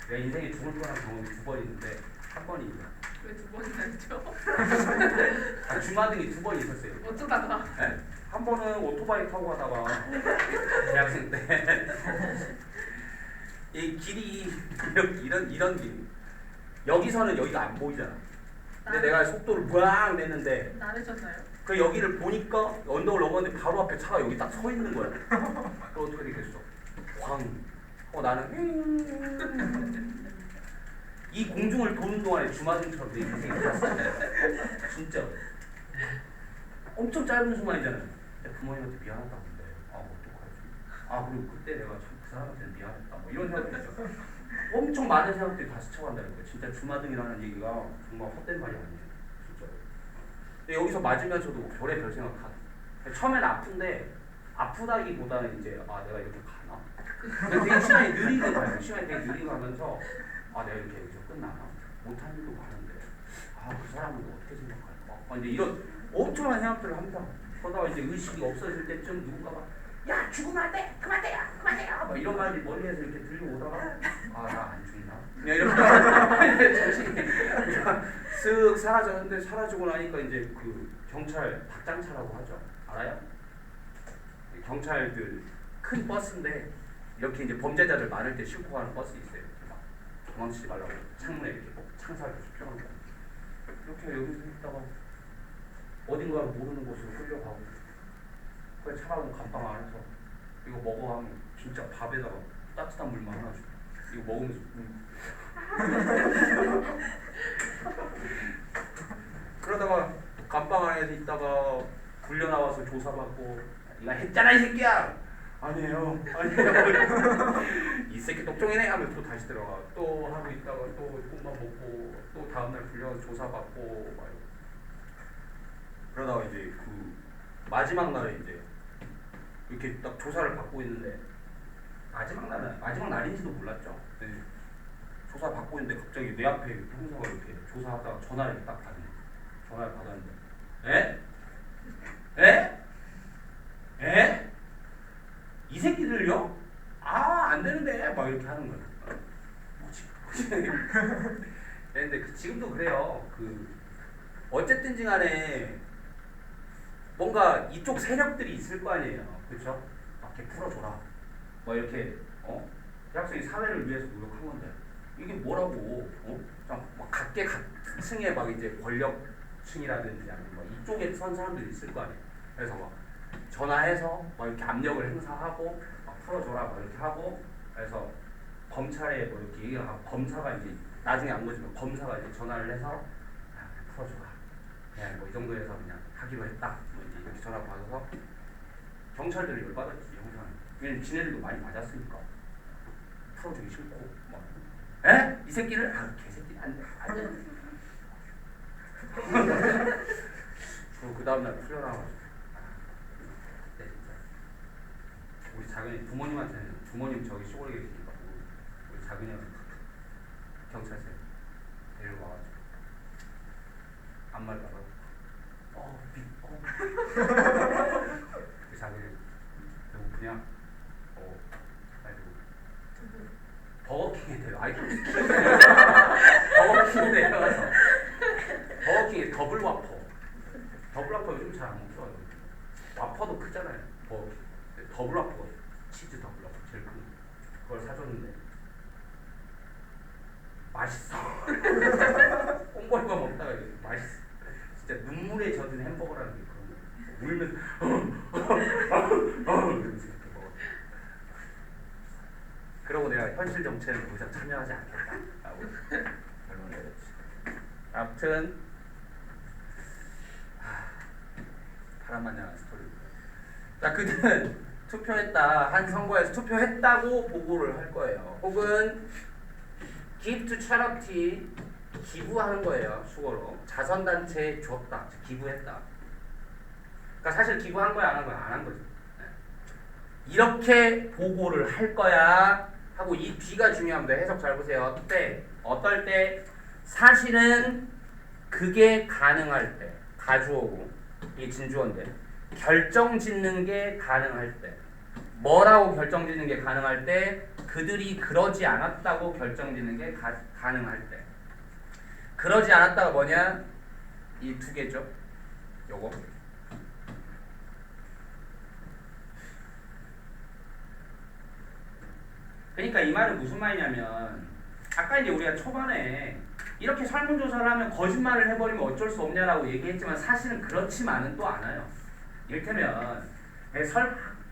내 인생에 죽을 뻔한 경험이 2번 있는데 한 번이 있냐. 왜 2번이나 했죠? 주마등이 2번 있었어요. 어쩌다가? 네. 한 번은 오토바이 타고 가다가 대학생 때 이 길이 이런 길. 여기서는 여기가 안 보이잖아. 근데 내가 속도를 부앙 냈는데 나르셨나요? 그 여기를 보니까 언덕을 넘었는데 바로 앞에 차가 여기 딱 서 있는 거야. 그럼 어떻게 되겠어? 황. 나는 이 공중을 도는 동안에 주마등처럼 내 인생이 갔어. 진짜. 엄청 짧은 순간이잖아요. 부모님한테 미안하다 근데 어떡하지? 그리고 그때 내가 참 그 사람한테 미안했다. 뭐 이런 생각도 있어. 엄청 많은 생각들이 다 스쳐간다는 거예요. 진짜 주마등이라는 얘기가 정말 헛된 말이 아니에요. 진짜. 근데 여기서 맞으면서도 별의별 생각하고. 처음엔 아픈데 아프다기보다는 이제 내가 이렇게 가나? 되게 시간이 느리게 가요. 시간이 되게 느리게 가면서 내가 이렇게 여기서 끝나나? 못한 일도 많은데 그 사람은 어떻게 생각할까? 근데 이런 엄청난 생각들을 합니다. 그러다가 이제 의식이 없어질 때쯤 누군가가 야 죽으면 안 돼! 그만돼요! 그만돼요! 막 이런 말이 머리에서 이렇게 들려오다가 나 안 죽나? 그냥 이렇게 정신이 쓱 사라졌는데 사라지고 나니까 이제 그 경찰 박장차라고 하죠. 알아요? 경찰들 큰 버스인데 이렇게 이제 범죄자들 많을 때 싣고 가는 버스 있어요. 막 도망치지 말라고 창문에 이렇게 창살을 펴놓고 이렇게 여기서 있다가 어딘가 모르는 곳으로 끌려가고 그래 차가운 감방 안에서 이거 먹어 하면 진짜 밥에다가 따뜻한 물만 하나 줘. 이거 먹으면서 그러다가 감방 안에서 있다가 불려 나와서 조사받고 네가 했잖아 이 새끼야. 아니에요. 이 새끼 똑종이네 하면 또 다시 들어가. 또 하고 있다가 또 꿈만 먹고 또 다음날 불려서 조사받고 막 그러다가 이제 그 마지막 날에 이제 이렇게 딱 조사를 받고 있는데 마지막 날인지도 몰랐죠. 네. 조사 받고 있는데 갑자기 내 앞에 형사가 이렇게 조사하다가 전화를 딱 받는 거예요. 전화를 받았는데 에? 이 새끼들요? 안 되는데 막 이렇게 하는 거예요. 뭐지? 근데 지금도 그래요. 어쨌든지 간에 뭔가 이쪽 세력들이 있을 거 아니에요. 그렇죠? 이렇게 풀어줘라. 뭐 이렇게 대학생이 사회를 위해서 노력한 건데 이게 뭐라고 막 각계각층의 막 이제 권력층이라든지 아니면 뭐 이쪽에 선 사람들이 있을 거 아니에요. 그래서 막 전화해서 막 이렇게 압력을 행사하고 막 풀어줘라 막 이렇게 하고 그래서 검찰에 뭐 이렇게 얘기를 하고 검사가 이제 나중에 안 거지만 검사가 이제 전화를 해서 풀어줘라. 그냥 뭐 이 정도에서 그냥 하기로 했다. 뭐 이제 이렇게 전화 받아서 경찰들이 열받았지 형사는. 왜냐면 지네들도 많이 맞았으니까 풀어주기 싫고 뭐 에? 이 새끼를? 개새끼 안돼 안돼. 그 다음날 풀려나가지고 네, 진짜 우리 작은이 부모님한테는 부모님 저기 시골에 계시니까 우리 작은이한테 경찰서 데리고 와가지고 아무 말도 안 하고 그 작은이 배고프냐? 아이고 버거킹에 데려 아이고 버거킹에 데려가서 버거킹에 더블 와퍼 요즘 잘 안 먹더라고요. 와퍼도 크잖아요. 버거킹 더블 와퍼 치즈 더블 와퍼 제일 큰 그걸 사줬는데 맛있어. 꽁보리만 먹다가 맛있어. 진짜 눈물에 젖은 햄버거라는 게 그런 거. 울면서 이러면서 이렇게 먹어. 그러고 내가 현실 정치에는 더 이상 참여하지 않겠다라고 결론을 내렸지. 아무튼 파란만장한 스토리입니다. 자, 그는 투표했다. 한 선거에서 투표했다고 보고를 할 거예요. 혹은 give to charity 기부하는 거예요. 수고로 자선단체에 줬다. 기부했다. 그러니까 사실 기부한 거야 안 한 거야? 안 한 거지. 이렇게 보고를 할 거야 하고 이 뒤가 중요합니다. 해석 잘 보세요. 어떨 때 사실은 그게 가능할 때 가주어고 이게 진주어인데 결정 짓는 게 가능할 때 뭐라고 결정 짓는 게 가능할 때 그들이 그러지 않았다고 결정 짓는 게 가능할 때 그러지 않았다가 뭐냐 이 두 개죠. 요거 그러니까 이 말은 무슨 말이냐면 아까 이제 우리가 초반에 이렇게 설문조사를 하면 거짓말을 해버리면 어쩔 수 없냐라고 얘기했지만 사실은 그렇지만은 또 않아요. 이를테면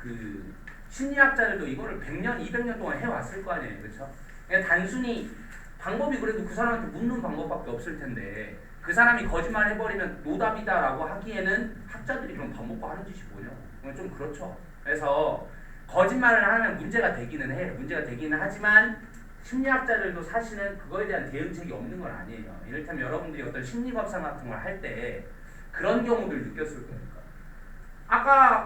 그 심리학자들도 이거를 100년, 200년 동안 해왔을 거 아니에요. 그렇죠? 그냥 단순히 방법이 그래도 그 사람한테 묻는 방법밖에 없을 텐데 그 사람이 거짓말 해버리면 노답이다라고 하기에는 학자들이 그럼 밥 먹고 하는 짓이 뭐냐? 좀 그렇죠. 그래서 거짓말을 하면 문제가 되기는 해. 문제가 되기는 하지만 심리학자들도 사실은 그거에 대한 대응책이 없는 건 아니에요. 이를테면 여러분들이 어떤 심리밥상 같은 걸 할 때 그런 경우들 느꼈을 거니까. 아까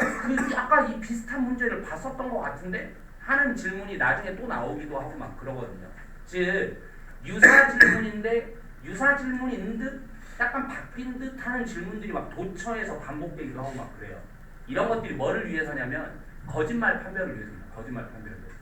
이 비슷한 문제를 봤었던 것 같은데 하는 질문이 나중에 또 나오기도 하고 막 그러거든요. 즉 유사 질문인데 유사 질문인 듯 약간 바뀐 듯 하는 질문들이 막 도처에서 반복되기도 하고 막 그래요. 이런 것들이 뭐를 위해서냐면 거짓말 판별을 위해서입니다. 거짓말 판별을 위해서.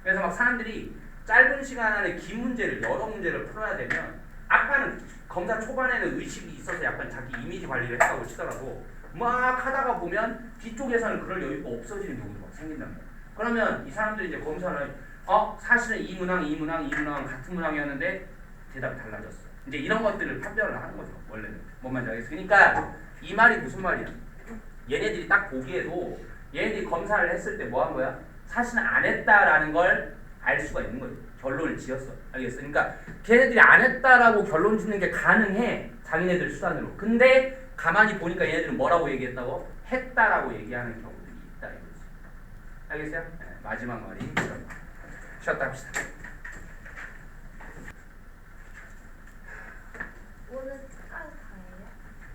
그래서 막 사람들이 짧은 시간 안에 긴 문제를 여러 문제를 풀어야 되면 아까는 검사 초반에는 의식이 있어서 약간 자기 이미지 관리를 했다고 치더라도 막 하다가 보면 뒤쪽에서는 그럴 여유가 없어지는 경우도 막 생긴단 말이에요. 그러면 이 사람들이 이제 검사를 사실은 이 문항 같은 문항이었는데 대답이 달라졌어. 이제 이런 것들을 판별을 하는 거죠. 원래는 뭔 말인지 알겠어요? 그러니까 이 말이 무슨 말이야? 얘네들이 딱 보기에도 얘네들이 검사를 했을 때 뭐 한 거야? 사실은 안 했다라는 걸 알 수가 있는 거죠. 결론을 지었어. 알겠어? 그러니까 걔네들이 안 했다라고 결론 짓는 게 가능해. 자기네들 수단으로. 근데 가만히 보니까 얘네들은 뭐라고 얘기했다고? 했다라고 얘기하는 경우들이 있다 이거지. 알겠어요? 네, 마지막 말이 이런 거. 쉬었다 합시다. 오늘 끝까지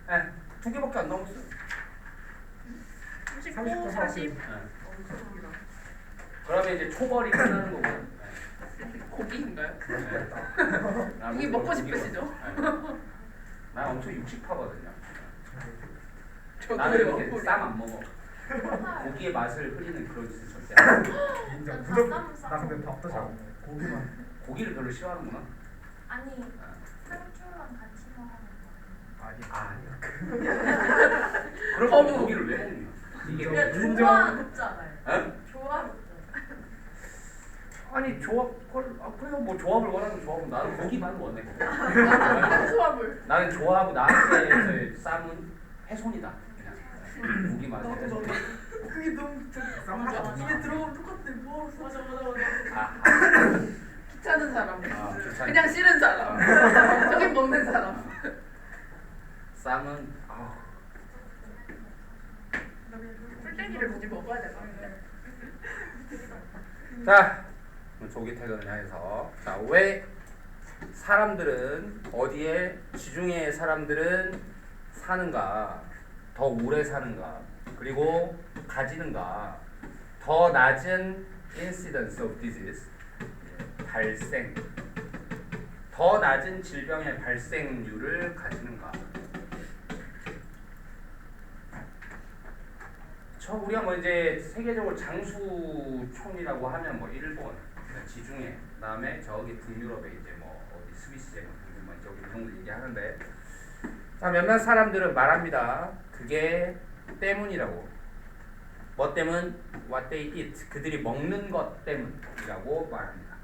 다예요? 네, 2개밖에 안 남았어요. 39, 40. 네. 엄청 길다. 그러면 이제 초벌이 끝나는 거고요. 고기인가요? 네. 고기 먹고 싶으시죠? 나 엄청 육식파거든요. 저도요. 나는 이렇게 쌈 안 먹어. 고기의 맛을 흐리는 그런 짓을 절대 안 해. 인정. 저 무조건. 닭가슴살 나 근데 밥도 잘 먹어. 고기만. 고기를 별로 싫어하는구나. 아니 상추랑 같이 먹으면 아니야. 그럼 고기를 왜 먹냐? 이게 인정. 그냥 좋아하는 먹잖아요. 어? 좋아하는 아니 조합 그래요 뭐 조합을 원하면 조합은 나는 고기만 원해. 수화물. 나는 조합은 나한테의 쌈은 훼손이다. 그냥 고기만 해. 나도 그게 너무 맞아. 입에 들어가면 똑같은데 뭐하러 써? 아, 귀찮은 사람. 귀찮은 그냥 싫은 사람. 저기 먹는 사람. 쌈은 풀떼기를 굳이 먹어야 되나? 자 조기 퇴근을 해서 왜 사람들은 어디에 지중해 사람들은 사는가 더 오래 사는가 그리고 가지는가 더 낮은 incidence of disease 발생 더 낮은 질병의 발생률을 가지는가 우리가 뭐 이제 세계적으로 장수촌이라고 하면 뭐 일본, 지중해, 그다음에 저기 북유럽에 이제 뭐 어디 스위스, 뭐 저기 이런 걸 얘기하는데, 자 몇몇 사람들은 말합니다. 그게 때문이라고. 뭐 때문? What they eat. 그들이 먹는 것 때문이라고 말합니다.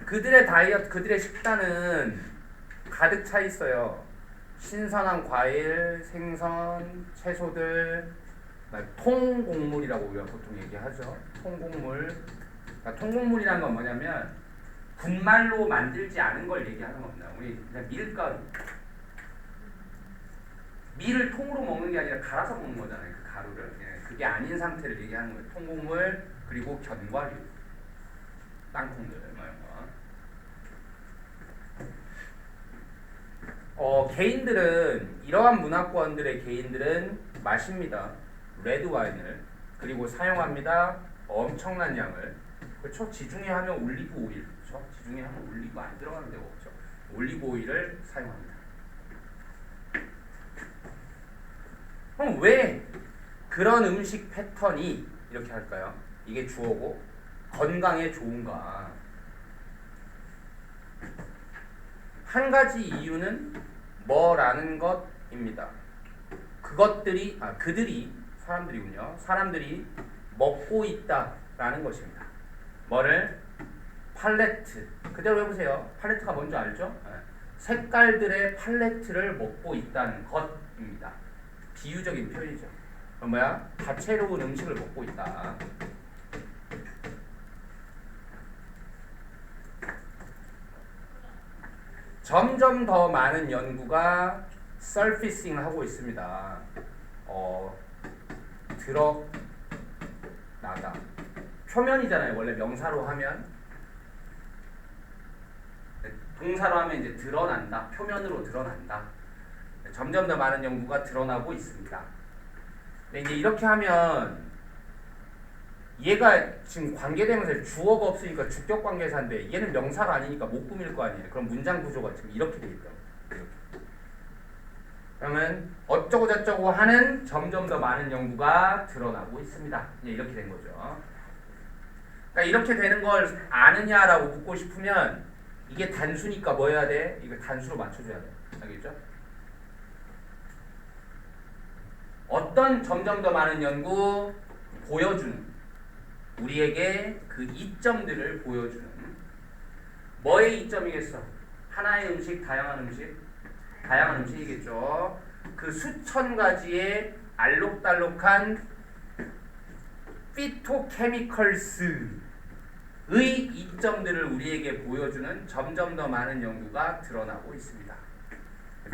그들의 다이어트, 그들의 식단은 가득 차 있어요. 신선한 과일, 생선, 채소들, 통곡물이라고 우리가 보통 얘기하죠. 통곡물. 그러니까 통곡물이라는 건 뭐냐면 분말로 만들지 않은 걸 얘기하는 겁니다. 우리 그냥 밀가루. 밀을 통으로 먹는 게 아니라 갈아서 먹는 거잖아요. 그 가루를. 그게 아닌 상태를 얘기하는 거예요. 통곡물 그리고 견과류, 땅콩들 뭐 이런 거. 개인들은 이러한 문화권들의 개인들은 마십니다. 레드 와인을 그리고 사용합니다. 엄청난 양을. 그렇죠? 지중해 하면 올리브 오일. 그렇죠? 지중해 하면 올리브 안 들어가는 데가 없죠. 올리브 오일을 사용합니다. 그럼 왜 그런 음식 패턴이 이렇게 할까요? 이게 주어고 건강에 좋은가? 한 가지 이유는 뭐라는 것입니다. 그들이 사람들이군요. 사람들이 먹고 있다라는 것입니다. 뭐를? 팔레트. 그대로 해보세요. 팔레트가 뭔지 알죠? 색깔들의 팔레트를 먹고 있다는 것입니다. 비유적인 표현이죠. 그럼 뭐야? 다채로운 음식을 먹고 있다. 점점 더 많은 연구가 서피싱 하고 있습니다. 드러나다. 표면이잖아요. 원래 명사로 하면. 동사로 하면 이제 드러난다. 표면으로 드러난다. 점점 더 많은 연구가 드러나고 있습니다. 근데 이제 이렇게 하면 얘가 지금 관계대명사에 주어가 없으니까 주격관계사인데 얘는 명사가 아니니까 못 꾸밀 거 아니에요. 그럼 문장 구조가 지금 이렇게 돼 있다. 그러면 어쩌고 저쩌고 하는 점점 더 많은 연구가 드러나고 있습니다. 이렇게 된 거죠. 그러니까 이렇게 되는 걸 아느냐라고 묻고 싶으면 이게 단수니까 뭐 해야 돼? 이거 단수로 맞춰줘야 돼. 알겠죠? 어떤 점점 더 많은 연구 보여주는 우리에게 그 이점들을 보여주는 뭐의 이점이겠어? 하나의 음식, 다양한 음식? 다양한 음식이겠죠. 그 수천 가지의 알록달록한 피토케미컬스의 이점들을 우리에게 보여주는 점점 더 많은 연구가 드러나고 있습니다.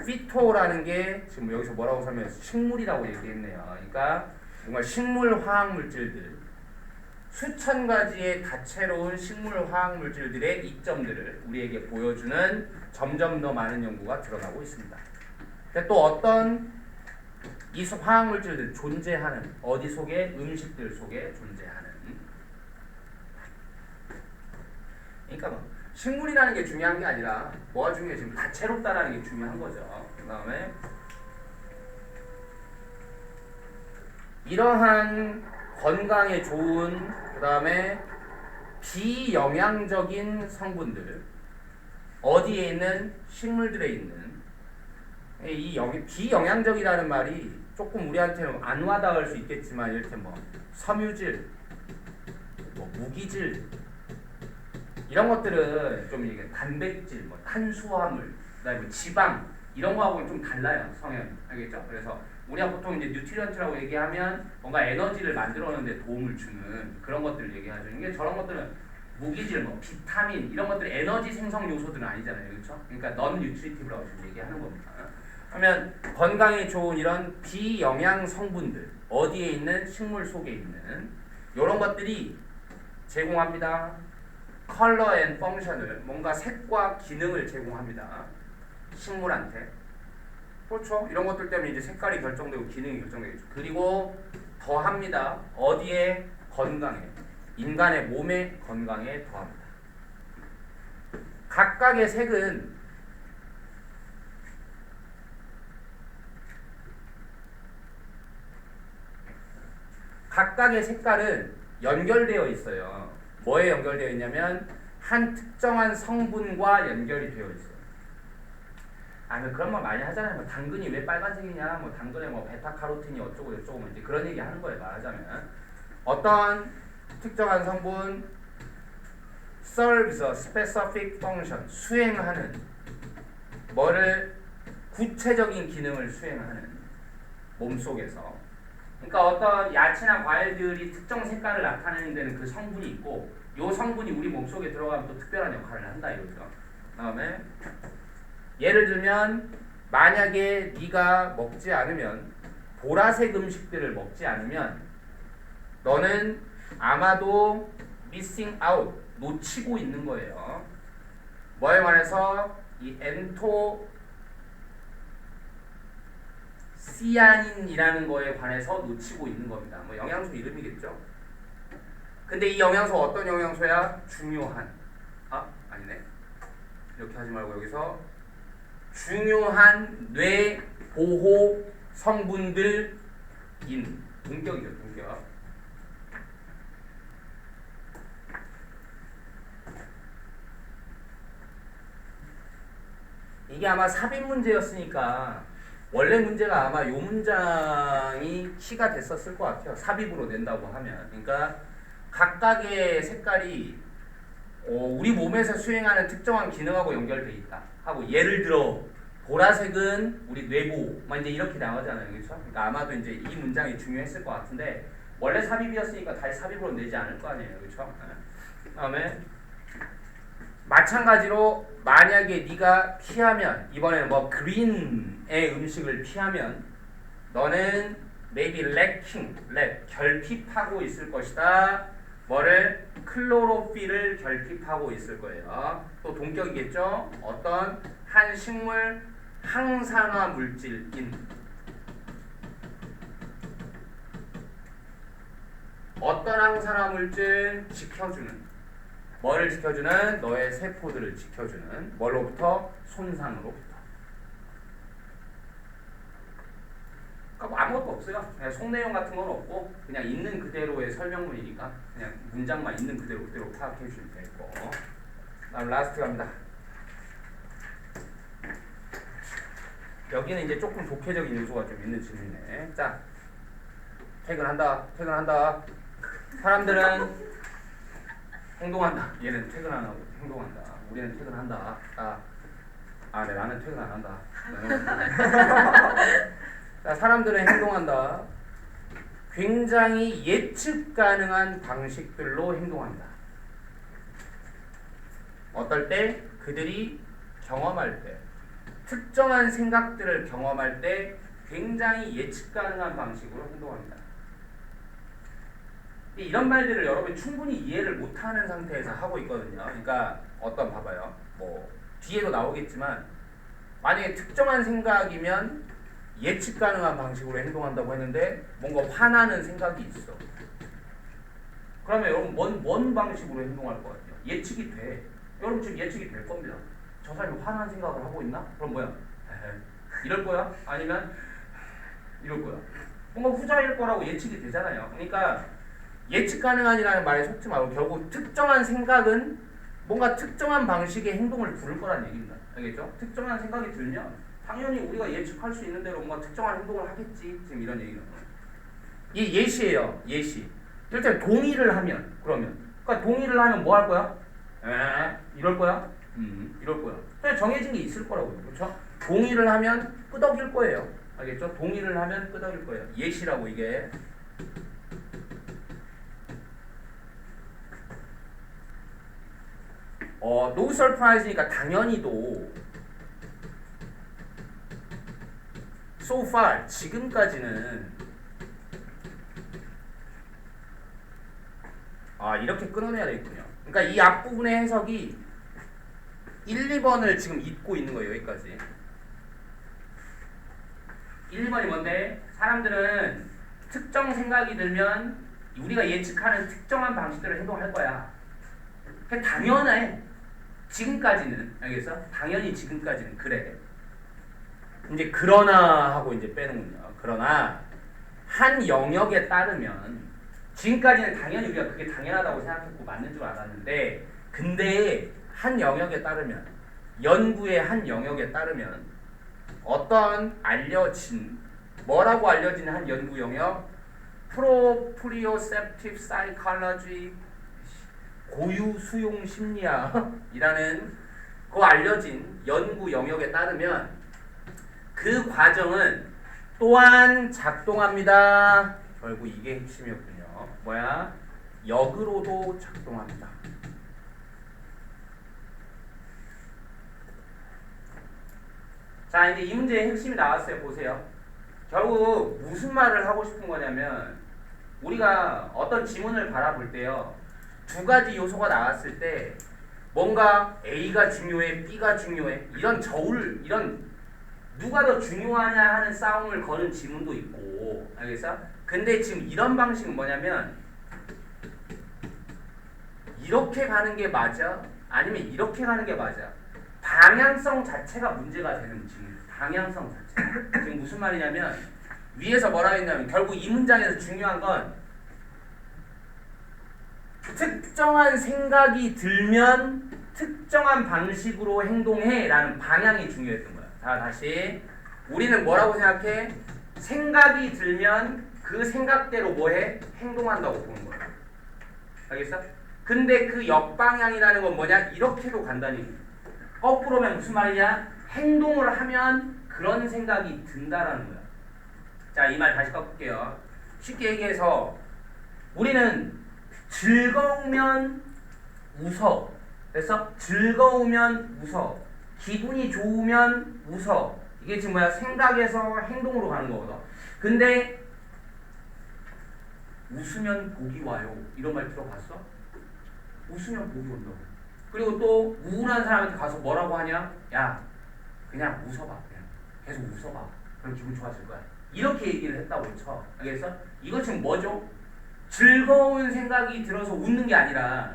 피토라는 게 지금 여기서 뭐라고 설명했어요? 식물이라고 얘기했네요. 그러니까 정말 식물 화학 물질들 수천 가지의 다채로운 식물 화학 물질들의 이점들을 우리에게 보여주는 점점 더 많은 연구가 드러나고 있습니다. 근데 또 어떤 이 화학 물질들 존재하는 어디 속에 음식들 속에 존재하는 그러니까 뭐 식물이라는 게 중요한 게 아니라 뭐가 중요해? 지금 다채롭다라는 게 중요한 거죠. 그 다음에 이러한 건강에 좋은 그 다음에 비영양적인 성분들 어디에 있는? 식물들에 있는 비영양적이라는 말이 조금 우리한테는 안 와닿을 수 있겠지만 이를테면 뭐 섬유질, 뭐 무기질 이런 것들은 좀 이게 단백질, 뭐 탄수화물, 그다음에 뭐 지방 이런 거하고는 좀 달라요 성향이. 알겠죠? 그래서 우리가 보통 이제 뉴트리언트라고 얘기하면 뭔가 에너지를 만들어내는데 도움을 주는 그런 것들을 얘기하죠. 이게 저런 것들은 무기질, 뭐 비타민 이런 것들이 에너지 생성 요소들은 아니잖아요, 그렇죠? 그러니까 넌 뉴트리티브라고 지금 얘기하는 겁니다. 그러면 건강에 좋은 이런 비영양 성분들 어디에 있는 식물 속에 있는 이런 것들이 제공합니다. 컬러 앤 펑션을 뭔가 색과 기능을 제공합니다. 식물한테. 그렇죠. 이런 것들 때문에 이제 색깔이 결정되고 기능이 결정되겠죠. 그리고 더합니다. 어디에? 건강에. 인간의 몸의 건강에 더합니다. 각각의 색은 각각의 색깔은 연결되어 있어요. 뭐에 연결되어 있냐면 한 특정한 성분과 연결이 되어 있어요. 그런 말 많이 하잖아요. 뭐 당근이 왜 빨간색이냐, 뭐 당근에 뭐 베타카로틴이 어쩌고 저쩌고 뭐 이제 그런 얘기 하는 거예요. 말하자면 어떤 특정한 성분 serves a specific function 수행하는 뭐를 구체적인 기능을 수행하는 몸 속에서. 그러니까 어떤 야채나 과일들이 특정 색깔을 나타내는 데는 그 성분이 있고 이 성분이 우리 몸속에 들어가면 또 특별한 역할을 한다 이거죠. 그다음에 예를 들면 만약에 네가 먹지 않으면 보라색 음식들을 먹지 않으면 너는 아마도 missing out 놓치고 있는 거예요. 뭐에 관해서 이 엔토시아닌이라는 거에 관해서 놓치고 있는 겁니다. 뭐 영양소 이름이겠죠. 근데 이 영양소 어떤 영양소야? 중요한. 아니네. 이렇게 하지 말고 여기서 중요한 뇌 보호 성분들인 동격이죠. 동격. 이게 아마 삽입 문제였으니까 원래 문제가 아마 요 문장이 키가 됐었을 것 같아요. 삽입으로 낸다고 하면. 그러니까 각각의 색깔이 우리 몸에서 수행하는 특정한 기능하고 연결돼 있다 하고, 예를 들어 보라색은 우리 뇌보만 이제 이렇게 나오잖아요, 그렇죠? 그러니까 아마도 이제 이 문장이 중요했을 것 같은데 원래 삽입이었으니까 다시 삽입으로 내지 않을 거 아니에요, 그렇죠? 그다음에 마찬가지로 만약에 네가 피하면, 이번에는 뭐 그린의 음식을 피하면 너는 maybe 결핍하고 있을 것이다. 뭐를? 클로로필을 결핍하고 있을 거예요. 또 동격이겠죠? 어떤 한 식물 항산화 물질인 어떤 항산화 물질 지켜주는, 뭐를 지켜주는? 너의 세포들을 지켜주는, 뭐로부터? 손상으로부터. 그러니까 뭐 아무것도 없어요. 그냥 속내용 같은 건 없고 그냥 있는 그대로의 설명문이니까 그냥 문장만 있는 그대로 파악해 주시면 되고. 다음 라스트 갑니다. 여기는 이제 조금 독해적인 요소가 좀 있는 질문이네. 자, 퇴근한다. 사람들은 행동한다. 얘는 퇴근 안 하고 행동한다. 우리는 퇴근한다. 네, 나는 퇴근 안 한다. 자, 사람들은 행동한다. 굉장히 예측 가능한 방식들로 행동한다. 어떨 때? 그들이 경험할 때, 특정한 생각들을 경험할 때 굉장히 예측 가능한 방식으로 행동합니다. 이런 말들을 여러분이 충분히 이해를 못하는 상태에서 하고 있거든요. 그러니까 봐봐요. 뭐 뒤에도 나오겠지만 만약에 특정한 생각이면 예측 가능한 방식으로 행동한다고 했는데 뭔가 화나는 생각이 있어. 그러면 여러분 뭔 방식으로 행동할 것 같아요? 예측이 돼. 여러분 지금 예측이 될 겁니다. 저 사람이 화난 생각을 하고 있나? 그럼 뭐야? 이럴 거야? 아니면 이럴 거야? 뭔가 후자일 거라고 예측이 되잖아요. 그러니까 예측 가능한이라는 말에 속지 말고 결국 특정한 생각은 뭔가 특정한 방식의 행동을 부를 거란 얘기입니다. 알겠죠? 특정한 생각이 들면 당연히 우리가 예측할 수 있는 대로 뭔가 특정한 행동을 하겠지. 지금 이런 얘기는. 이 예시예요. 예시. 일단 동의를 하면 그러니까 동의를 하면 뭐 할 거야? 이럴 거야? 이럴 거야. 그냥 정해진 게 있을 거라고요. 그렇죠? 동의를 하면 끄덕일 거예요. 알겠죠? 동의를 하면 끄덕일 거예요. 예시라고 이게. no surprise니까 당연히도 so far 지금까지는 이렇게 끊어내야 되겠군요. 그러니까 이 앞부분의 해석이 1, 2번을 지금 잊고 있는 거예요. 여기까지. 1, 2번이 뭔데? 사람들은 특정 생각이 들면 우리가 예측하는 특정한 방식대로 행동할 거야. 그게 당연해. 지금까지는. 알겠어? 당연히 지금까지는 그래. 이제 그러나 하고 이제 빼는군요. 그러나 한 영역에 따르면 지금까지는 당연히 우리가 그게 당연하다고 생각했고 맞는 줄 알았는데 근데 한 영역에 따르면 연구의 한 영역에 따르면 어떤 알려진 뭐라고 알려진 한 연구 영역 프로프리오셉티브 사이콜로지 고유 수용 심리학이라는 그 알려진 연구 영역에 따르면 그 과정은 또한 작동합니다. 결국 이게 핵심이었군요. 뭐야? 역으로도 작동합니다. 자, 이제 이 문제의 핵심이 나왔어요. 보세요. 결국 무슨 말을 하고 싶은 거냐면 우리가 어떤 지문을 바라볼 때요. 두 가지 요소가 나왔을 때 뭔가 A가 중요해, B가 중요해 이런 누가 더 중요하냐 하는 싸움을 거는 지문도 있고 알겠어? 근데 지금 이런 방식은 뭐냐면 이렇게 가는 게 맞아? 아니면 이렇게 가는 게 맞아? 방향성 자체가 문제가 되는 지문. 방향성 자체. 지금 무슨 말이냐면 위에서 뭐라 했냐면 결국 이 문장에서 중요한 건 특정한 생각이 들면 특정한 방식으로 행동해 라는 방향이 중요했던 거야. 자, 다시 우리는 뭐라고 생각해? 생각이 들면 그 생각대로 뭐해? 행동한다고 보는 거야. 알겠어? 근데 그 역방향이라는 건 뭐냐? 이렇게도 간다니. 거꾸로면 무슨 말이냐? 행동을 하면 그런 생각이 든다라는 거야. 자, 이 말 다시 꺾을게요. 쉽게 얘기해서 우리는 즐거우면 웃어. 됐어? 즐거우면 웃어. 기분이 좋으면 웃어. 이게 지금 뭐야? 생각에서 행동으로 가는 거거든. 근데 웃으면 복이 와요. 이런 말 들어봤어? 웃으면 복이 온다고. 그리고 또 우울한 사람한테 가서 뭐라고 하냐? 야, 그냥 웃어봐. 그냥 계속 웃어봐. 그럼 기분 좋아질 거야. 이렇게 얘기를 했다고 쳐. 알겠어? 이거 지금 뭐죠? 즐거운 생각이 들어서 웃는 게 아니라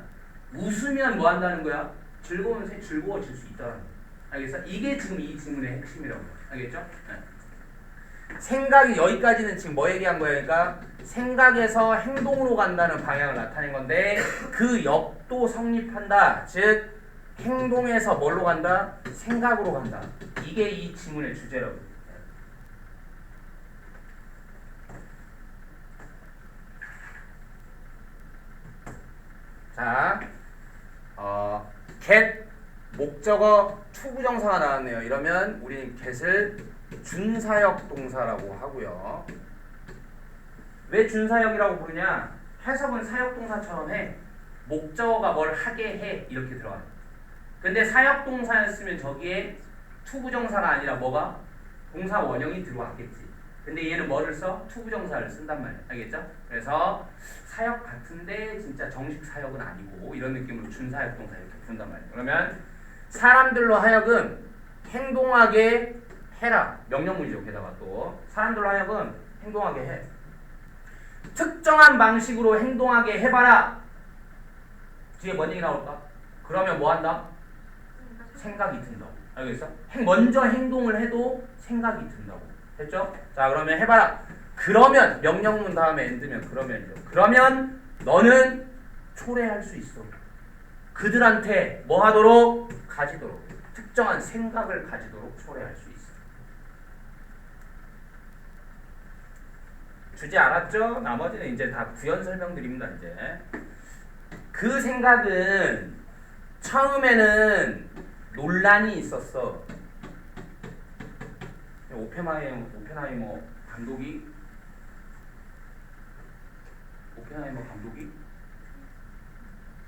웃으면 뭐 한다는 거야? 즐거워질 수 있다는 거야. 알겠어? 이게 지금 이 질문의 핵심이라고. 알겠죠? 네. 생각이 여기까지는 지금 뭐 얘기한 거예요? 그러니까 생각에서 행동으로 간다는 방향을 나타낸 건데 그 역도 성립한다. 즉 행동에서 뭘로 간다? 생각으로 간다. 이게 이 지문의 주제라고. 자, get 목적어 투부정사가 나왔네요. 이러면 우리는 get을 준사역 동사라고 하고요. 왜 준사역이라고 부르냐? 해석은 사역동사처럼 해. 목적어가 뭘 하게 해. 이렇게 들어가요. 근데 사역동사였으면 저기에 투부정사가 아니라 뭐가? 동사 원형이 들어왔겠지. 근데 얘는 뭐를 써? 투부정사를 쓴단 말이야. 알겠죠? 그래서 사역 같은데 진짜 정식 사역은 아니고 이런 느낌으로 준사역동사 이렇게 부른단 말이야. 그러면 사람들로 하여금 행동하게 해라. 명령문이죠. 게다가 또 사람들로 하여금 행동하게 해. 특정한 방식으로 행동하게 해봐라. 뒤에 뭔 얘기 나올까? 그러면 뭐 한다? 생각이 든다고. 알겠어? 먼저 행동을 해도 생각이 든다고. 됐죠? 자, 그러면 해봐라. 그러면 명령문 다음에 엔드면 그러면이죠. 그러면 너는 초래할 수 있어. 그들한테 뭐 하도록? 가지도록. 특정한 생각을 가지도록 초래할 수 있어. 주제 알았죠? 나머지는 이제 다 부연 설명드립니다. 이제 그 생각은 처음에는 논란이 있었어. 오펜하이머 감독이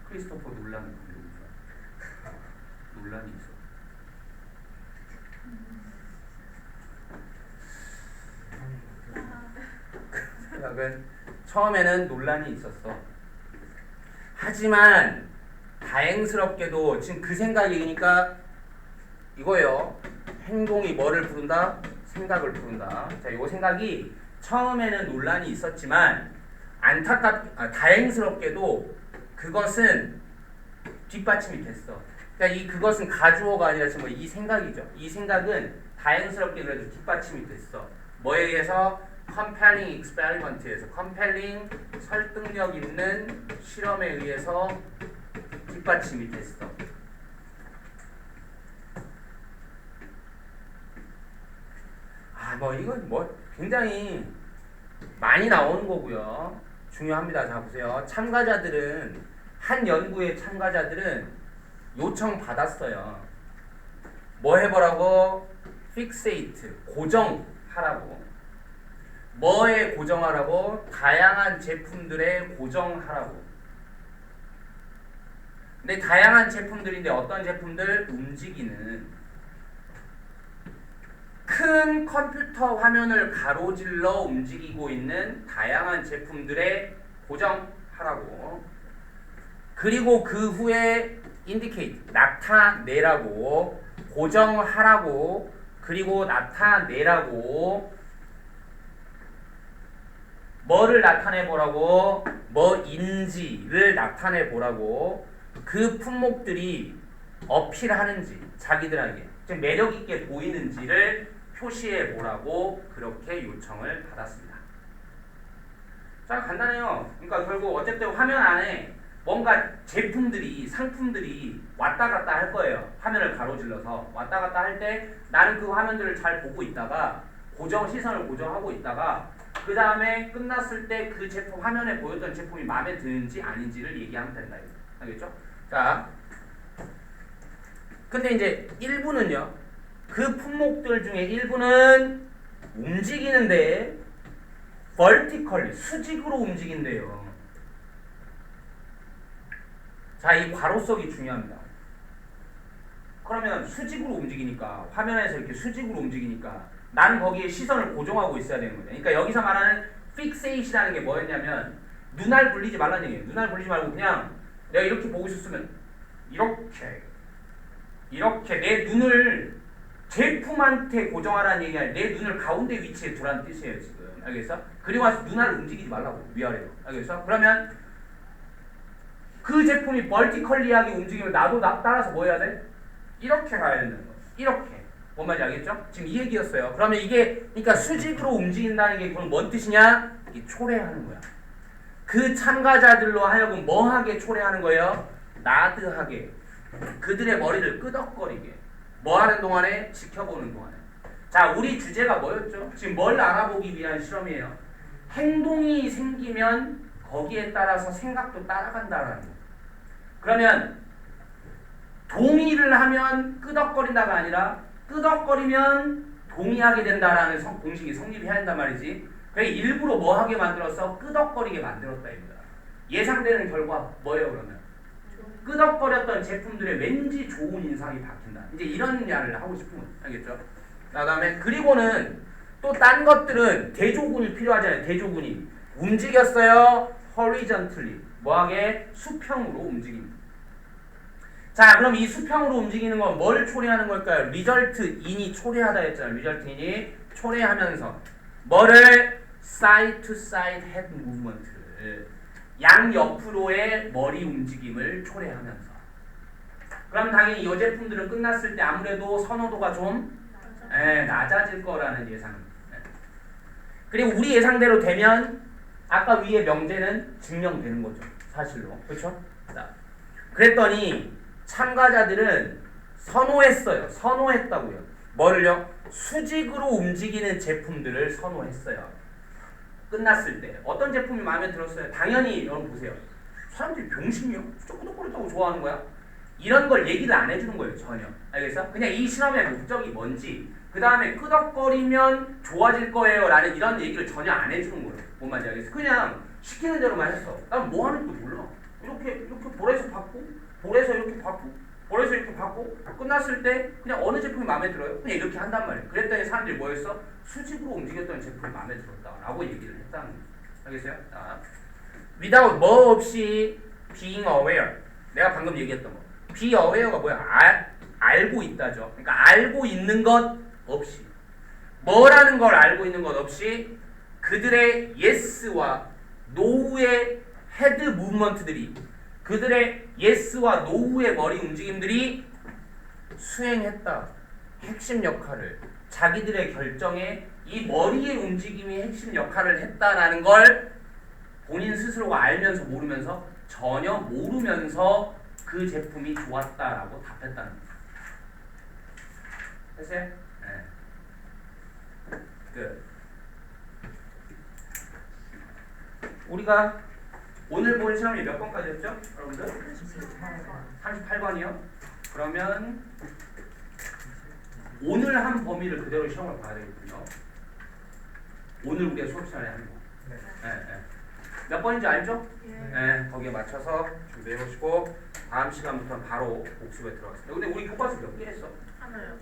크리스토퍼 놀란 감독이죠. 논란이 있어. 생각은 처음에는 논란이 있었어. 하지만 다행스럽게도 지금 그 생각이니까 이거예요. 행동이 뭐를 부른다? 생각을 부른다. 자, 이 생각이 처음에는 논란이 있었지만 다행스럽게도 그것은 뒷받침이 됐어. 그러니까 그것은 가주어가 아니라 지금 이 생각이죠. 이 생각은 다행스럽게 그래도 뒷받침이 됐어. 뭐에 의해서? compelling experiment에서 compelling 설득력 있는 실험에 의해서 뒷받침이 됐어. 이건 굉장히 많이 나오는 거고요. 중요합니다. 자, 보세요. 한 연구의 참가자들은 요청 받았어요. 뭐 해보라고? fixate, 고정하라고. 뭐에 고정하라고? 다양한 제품들에 고정하라고. 근데 다양한 제품들인데 어떤 제품들? 움직이는 큰 컴퓨터 화면을 가로질러 움직이고 있는 다양한 제품들에 고정하라고. 그리고 그 후에 indicate, 나타내라고. 고정하라고. 그리고 나타내라고. 뭐를 나타내보라고? 뭐인지를 나타내보라고. 그 품목들이 어필하는지, 자기들에게 좀 매력있게 보이는지를 표시해보라고 그렇게 요청을 받았습니다. 자, 간단해요. 그러니까 결국 어쨌든 화면 안에 뭔가 제품들이, 상품들이 왔다 갔다 할 거예요. 화면을 가로질러서 왔다 갔다 할 때 나는 그 화면들을 잘 보고 있다가 시선을 고정하고 있다가 그 다음에 끝났을 때 그 제품, 화면에 보였던 제품이 마음에 드는지 아닌지를 얘기하면 된다. 알겠죠? 자, 근데 이제 일부는요. 그 품목들 중에 일부는 움직이는데 vertically, 수직으로 움직인대요. 자, 이 괄호석이 중요합니다. 그러면 수직으로 움직이니까, 화면에서 이렇게 수직으로 움직이니까 나는 거기에 시선을 고정하고 있어야 되는 거죠. 그러니까 여기서 말하는 fixate이라는 게 뭐였냐면 눈알 굴리지 말라는 얘기예요. 눈알 굴리지 말고 그냥 내가 이렇게 보고 있었으면 이렇게 내 눈을 제품한테 고정하라는 얘기 아니라 내 눈을 가운데 위치에 두라는 뜻이에요. 지금 알겠어? 그리고 와서 눈알을 움직이지 말라고, 위아래로. 알겠어? 그러면 그 제품이 벌티컬리하게 움직이면 나도 따라서 뭐 해야 돼? 이렇게 가야 된다는 거. 이렇게. 뭔 말인지 알겠죠? 지금 이 얘기였어요. 그러면 이게 그러니까 수직으로 움직인다는 게 그럼 뭔 뜻이냐? 이게 초래하는 거야. 그 참가자들로 하여금 뭐하게 초래하는 거예요? 나드하게. 그들의 머리를 끄덕거리게. 뭐 하는 동안에? 지켜보는 동안에. 자, 우리 주제가 뭐였죠? 지금 뭘 알아보기 위한 실험이에요. 행동이 생기면 거기에 따라서 생각도 따라간다라는 거. 그러면 동의를 하면 끄덕거린다가 아니라 끄덕거리면 동의하게 된다라는 공식이 성립해야 한단 말이지. 그래 일부러 뭐 하게 만들었어? 끄덕거리게 만들었다 이거야. 예상되는 결과 뭐예요 그러면? 끄덕거렸던 제품들의 왠지 좋은 인상이 바뀐다. 이제 이런 이야기를 하고 싶은 거죠. 알겠죠? 그다음에 그리고는 또 딴 것들은 대조군이 필요하잖아요. 대조군이 움직였어요. horizontally 뭐하게? 수평으로 움직입니다. 자, 그럼 이 수평으로 움직이는 건 뭘 초래하는 걸까요? result in이 초래하다 했잖아요. result in이 초래하면서 뭐를? side to side head movement를 양옆으로의 머리 움직임을 초래하면서. 그럼 당연히 이 제품들은 끝났을 때 아무래도 선호도가 좀 낮아질 거라는 예상입니다. 그리고 우리 예상대로 되면 아까 위의 명제는 증명되는 거죠. 사실로. 그렇죠? 자, 그랬더니 참가자들은 선호했어요. 선호했다고요. 뭐를요? 수직으로 움직이는 제품들을 선호했어요. 끝났을 때 어떤 제품이 마음에 들었어요? 당연히 여러분 보세요. 사람들이 병신이요? 진짜 끄덕거렸다고 좋아하는 거야? 이런 걸 얘기를 안 해주는 거예요. 전혀. 알겠어? 그냥 이 실험의 목적이 뭔지 그 다음에 끄덕거리면 좋아질 거예요 라는 이런 얘기를 전혀 안 해주는 거예요. 뭔 말인지 알겠어? 그냥 시키는 대로만 했어. 난 뭐 하는지도 몰라. 이렇게 볼에서 받고 볼에서 이렇게 받고 볼에서 이렇게 받고 끝났을 때 그냥 어느 제품이 마음에 들어요? 그냥 이렇게 한단 말이에요. 그랬더니 사람들이 뭐 했어? 수직으로 움직였던 제품이 마음에 들었다 라고 얘기를 했다는 거예요. 알겠어요? 자, without 뭐 없이 being aware. 내가 방금 얘기했던 거. be aware가 뭐야? 알고 있다죠. 그러니까 알고 있는 것 없이 뭐라는 걸 알고 있는 것 없이 그들의 yes와 no의 헤드 무브먼트들이 그들의 yes와 no의 머리 움직임들이 수행했다. 핵심 역할을 자기들의 결정에 이 머리의 움직임이 핵심 역할을 했다라는 걸 본인 스스로가 알면서 모르면서 전혀 모르면서 그 제품이 좋았다라고 답했다는 거예요. 됐어요? 네. 끝. 우리가 오늘 본 시험이 몇 번까지 했죠? 여러분들? 38번이요? 그러면 오늘 한 범위를 그대로 시험을 봐야 되거든요. 오늘 우리가 수업 시간에 하는 거. 네. 네. 몇 번인지 알죠? 예. 네. 거기에 맞춰서 준비해 보시고 다음 시간부터는 바로 복습에 들어가겠습니다. 근데 우리 교과서 몇 개 했어? 하나요.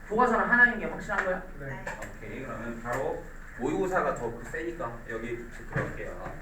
교과서는 하나인 게 확실한 거야? 네. 오케이. 그러면 바로 모의고사가 더 세니까 여기 들어갈게요.